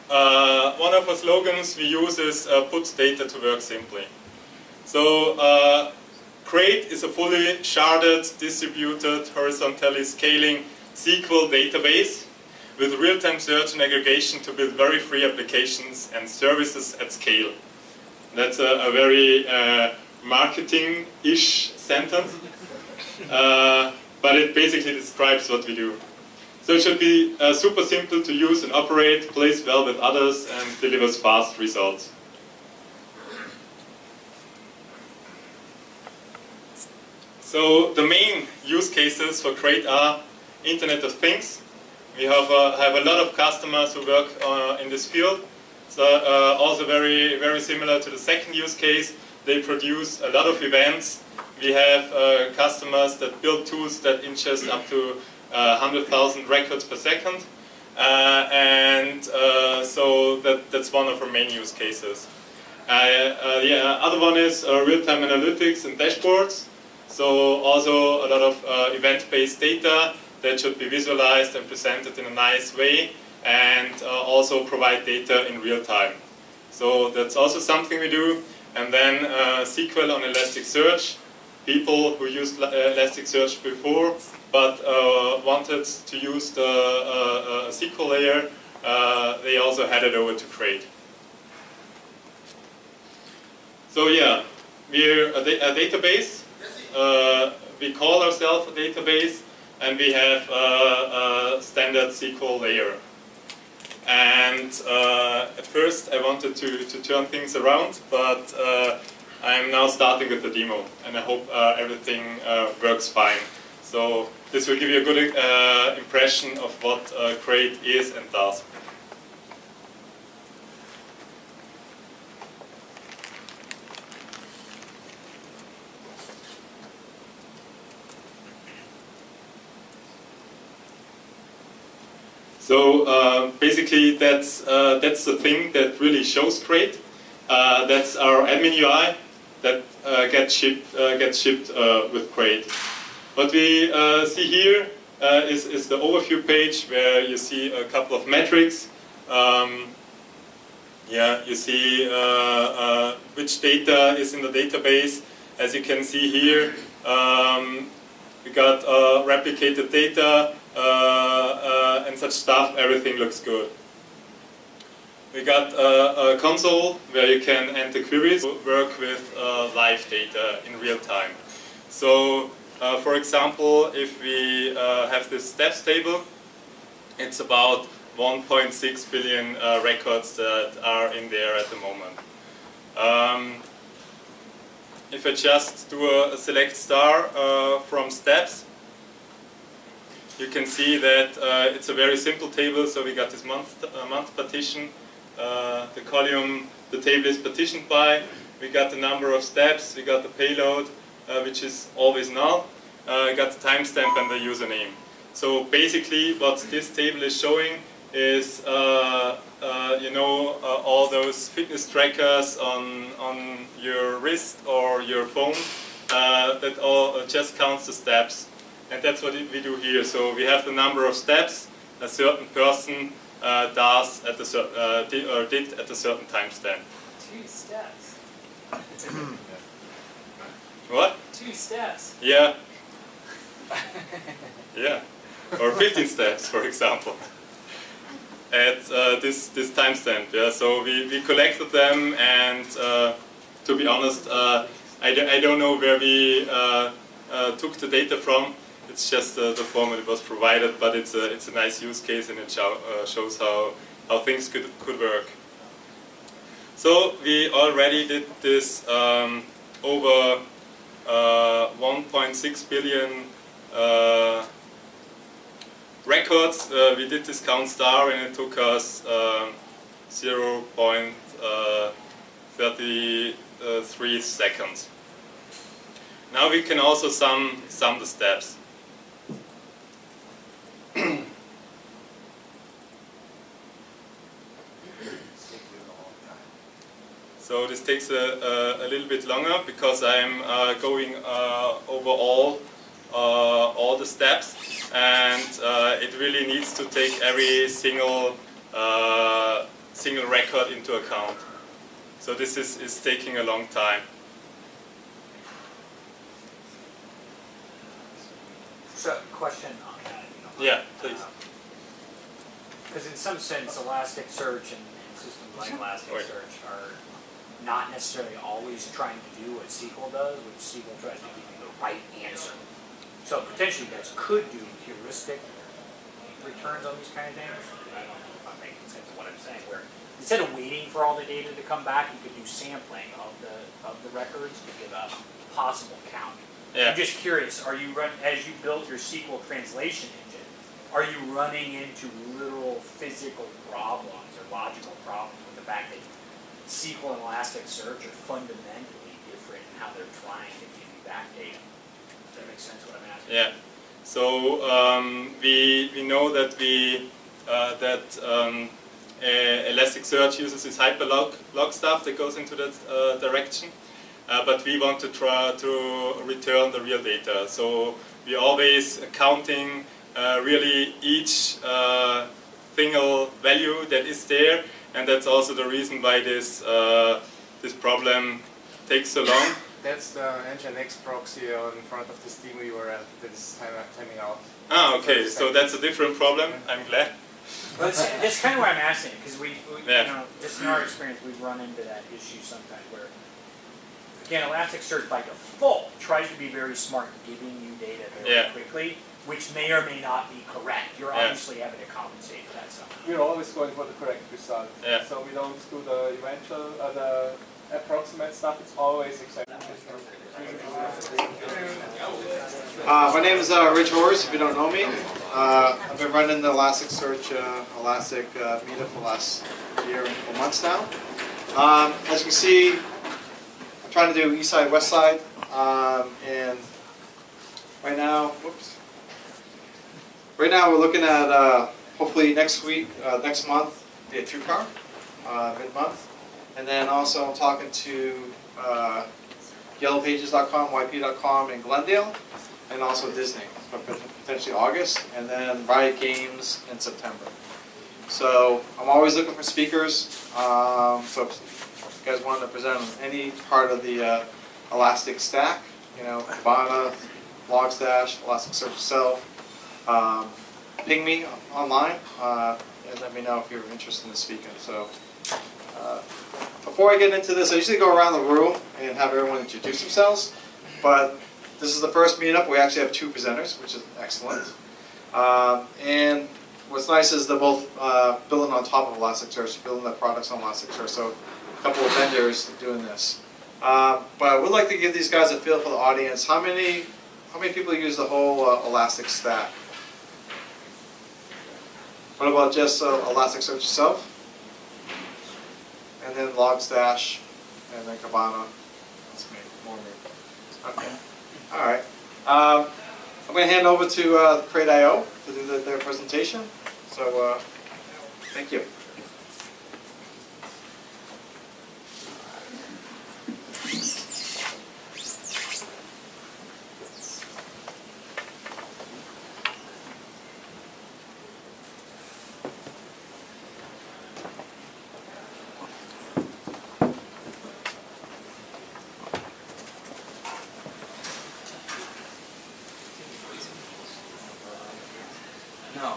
One of our slogans we use is puts data to work simply. So Crate is a fully sharded, distributed, horizontally scaling SQL database with real-time search and aggregation to build very free applications and services at scale. That's a very marketing-ish sentence, but it basically describes what we do. So it should be super simple to use and operate, plays well with others, and delivers fast results. So the main use cases for Crate are Internet of Things. We have a lot of customers who work in this field. So also very similar to the second use case, they produce a lot of events. We have customers that build tools that ingest up to 100,000 records per second, so that's one of our main use cases. The other one is real-time analytics and dashboards. So also a lot of event-based data that should be visualized and presented in a nice way, and also provide data in real time. So that's also something we do. And then SQL on Elasticsearch. People who used Elasticsearch before but wanted to use the SQL layer, they also headed over to Crate. So yeah, we're a database. We call ourselves a database, and we have a standard SQL layer. And at first I wanted to turn things around, but I'm now starting with the demo, and I hope everything works fine. So this will give you a good impression of what Crate is and does. So basically that's the thing that really shows Crate. That's our admin UI that gets shipped with Crate. What we see here is the overview page where you see a couple of metrics. You see which data is in the database. As you can see here, we got replicated data and such stuff. Everything looks good. We got a console where you can enter queries, work with live data in real time. So, for example, if we have this steps table, it's about 1.6 billion records that are in there at the moment. If I just do a select star from steps, you can see that it's a very simple table. So we got this month partition. The column the table is partitioned by. We got the number of steps. We got the payload, which is always null. We got the timestamp and the username. So basically, what this table is showing is you know, all those fitness trackers on your wrist or your phone that all just counts the steps, and that's what we do here. So we have the number of steps a certain person does at a did at a certain timestamp. 2 steps. What? 2 steps. Yeah. Yeah. Or 15 steps, for example. At this timestamp. Yeah. So we collected them, and to be honest, I don't know where we took the data from. It's just the format it was provided, but it's a nice use case, and it shows how things could work. So we already did this over 1.6 billion records. We did this count star, and it took us 0.33 seconds. Now we can also sum the steps. So this takes a little bit longer because I'm going over all the steps, and it really needs to take every single record into account. So this is taking a long time. So, question on that. Yeah, please. Because in some sense, Elasticsearch and systems like Elasticsearch are not necessarily always trying to do what SQL does, which SQL tries to give you the right answer. So potentially you guys could do heuristic returns on these kind of things. I don't know if I'm making sense of what I'm saying, where instead of waiting for all the data to come back, you could do sampling of the records to give a possible count. Yeah. I'm just curious, are you as you build your SQL translation engine, are you running into literal physical problems or logical problems with the fact that SQL and Elasticsearch are fundamentally different in how they're trying to give you back data? Does that make sense what I'm asking? Yeah. So we know that Elasticsearch uses this hyperlog stuff that goes into that direction. But we want to try to return the real data. So we're always counting really each single value that is there, and that's also the reason why this problem takes so long. That's the Nginx proxy in front of the Steam we were at that is timing out. Ah, okay. So that's a different problem. I'm glad. Well, that's kind of why I'm asking, because we yeah. you know, just in our experience, we've run into that issue sometimes where, again, Elasticsearch by default tries to be very smart giving you data very quickly, which may or may not be correct. You're obviously having to compensate for that somehow. We're always going for the correct result. Yeah. So we don't do the eventual, the approximate stuff, it's always exactly. My name is Rich Horse, if you don't know me. I've been running the Elasticsearch Elastic meetup for the last year and a couple months now. As you can see, I'm trying to do east side, west side, and right now we're looking at hopefully next month, be a 2-car, mid-month. And then also I'm talking to yellowpages.com, yp.com in Glendale, and also Disney, potentially August, and then Riot Games in September. So I'm always looking for speakers. So if you guys wanted to present on any part of the Elastic stack, you know, Kibana, Logstash, Elasticsearch itself, ping me online and let me know if you're interested in speaking. So before I get into this, I usually go around the room and have everyone introduce themselves, but this is the first meetup. We actually have 2 presenters, which is excellent. And what's nice is they're both building on top of Elasticsearch, building their products on Elasticsearch, so a couple of vendors doing this. But I would like to give these guys a feel for the audience. How many people use the whole Elastic stack? What about just Elasticsearch itself? And then Logstash, and then Kibana. That's me, more me. Okay. All right. I'm going to hand over to Crate.io to do their presentation. So Thank you. No.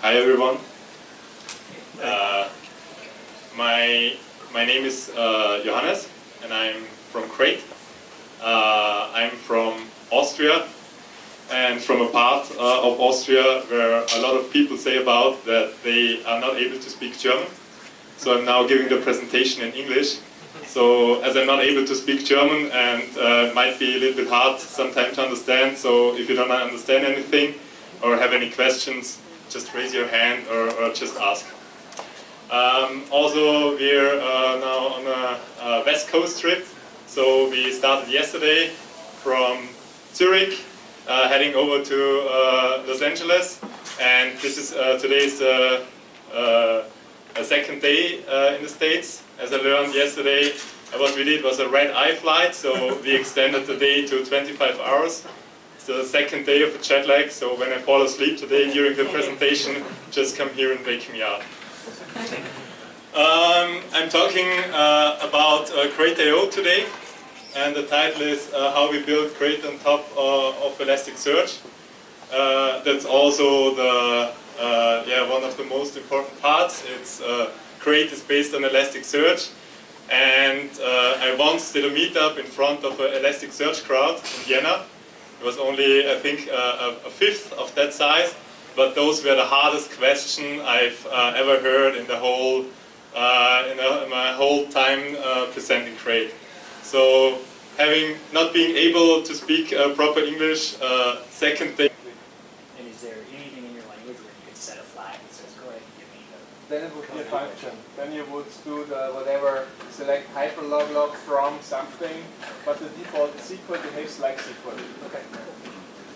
Hi everyone. My name is Johannes, and I'm from Crete. I'm from Austria, and from a part of Austria where a lot of people say about that they are not able to speak German. So I'm now giving the presentation in English. So as I'm not able to speak German, and it might be a little bit hard sometimes to understand, so if you don't understand anything or have any questions, just raise your hand or just ask. Also, we're now on a West Coast trip. So we started yesterday from Zurich, heading over to Los Angeles, and this is today's a second day in the States. As I learned yesterday, what we did was a red-eye flight, so we extended the day to 25 hours. It's the second day of a jet lag, so when I fall asleep today during the presentation, just come here and wake me up. I'm talking about Crate.io today, and the title is how we build Crate on top of Elasticsearch. That's also the one of the most important parts. It's Crate is based on Elasticsearch, and I once did a meetup in front of an Elasticsearch crowd in Vienna. It was only, I think, a fifth of that size, but those were the hardest questions I've ever heard in the whole in my whole time presenting Crate. So, not being able to speak proper English, second thing. And is there anything in your language where you could set a flag that says, go ahead and give me the... Then it would be a function. Then you would do the whatever, select hyperlog from something, but the default SQL behaves like SQL. Okay.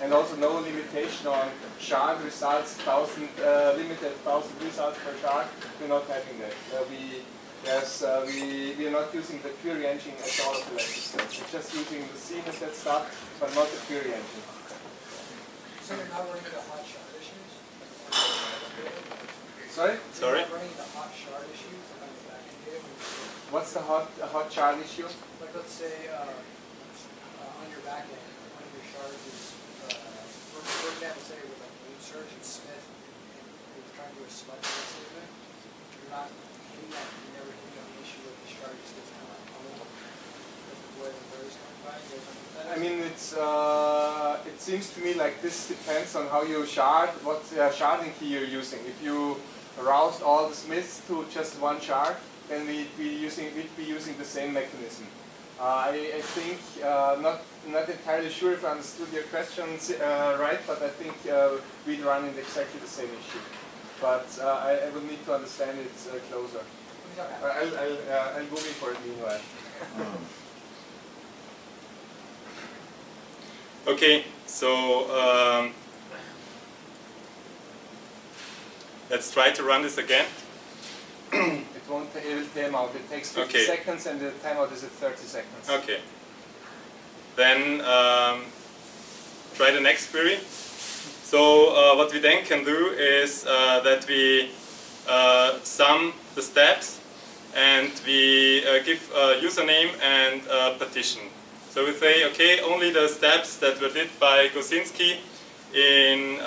And also no limitation on shard results, limited 1,000 results per shard. We're not having that. We are not using the query engine at all of Elasticsearch. We're just using the CMS and stuff, but not the query engine. So you're not running the hot shard issues? Sorry? Sorry? You're not running the hot shard issues on the backend data? What's the hot shard issue? Like let's say on your backend, one of your shards is, for example, say with a name search and Smith, and you're trying to do a smudge statement, you're not hitting that, you never hit the issue where the shard just gets kind of pummeled with the way the query's coming by. I mean, it seems to me like this depends on how you shard, what sharding key you're using. If you route all the Smiths to just one shard, then we'd be using the same mechanism. I think, not entirely sure if I understood your questions right, but I think we'd run into exactly the same issue. But I would need to understand it closer. I'll Google for it meanwhile. Okay, so let's try to run this again. It won't time out. It takes 50 seconds, and the timeout is at 30 seconds. Okay. Then try the next query. So what we then can do is that we sum the steps, and we give a username and a partition. So we say, okay, only the steps that were did by Gosinski in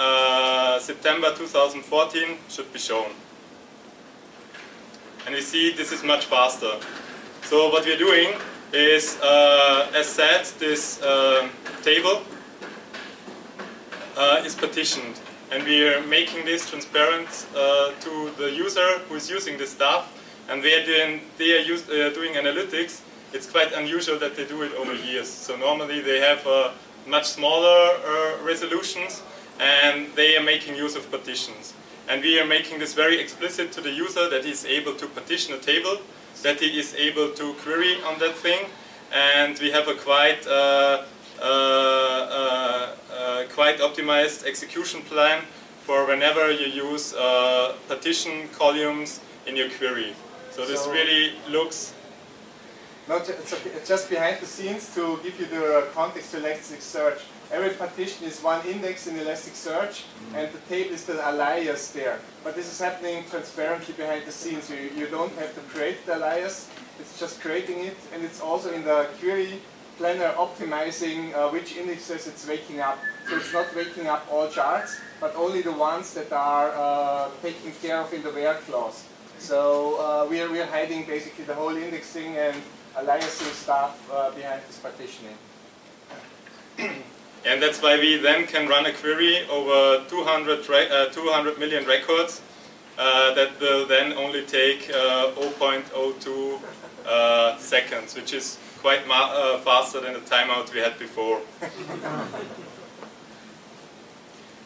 September 2014 should be shown. And we see this is much faster. So what we're doing is, as said, this table is partitioned. And we are making this transparent to the user who is using this stuff. And they are doing analytics. It's quite unusual that they do it over years. So normally they have much smaller resolutions, and they are making use of partitions. And we are making this very explicit to the user that he's able to partition a table. that he is able to query on that thing. And we have a quite optimized execution plan for whenever you use partition columns in your query. So this really looks... No, it's just behind the scenes to give you the context to Elasticsearch. Every partition is one index in Elasticsearch, and the table is the alias there. But this is happening transparently behind the scenes. You don't have to create the alias, it's just creating it, and it's also in the query planner optimizing which indexes it's waking up. So it's not waking up all charts, but only the ones that are taken care of in the where clause. So we are hiding basically the whole indexing and aliasing stuff behind this partitioning. And that's why we then can run a query over 200 million records that will then only take 0.02 seconds, which is quite faster than the timeout we had before.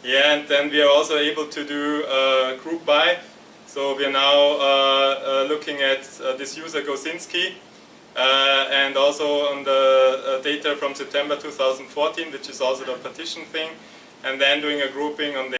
Yeah, and then we are also able to do group by. So we are now looking at this user Gosinski. And also on the data from September 2014, which is also the partition thing, and then doing a grouping on the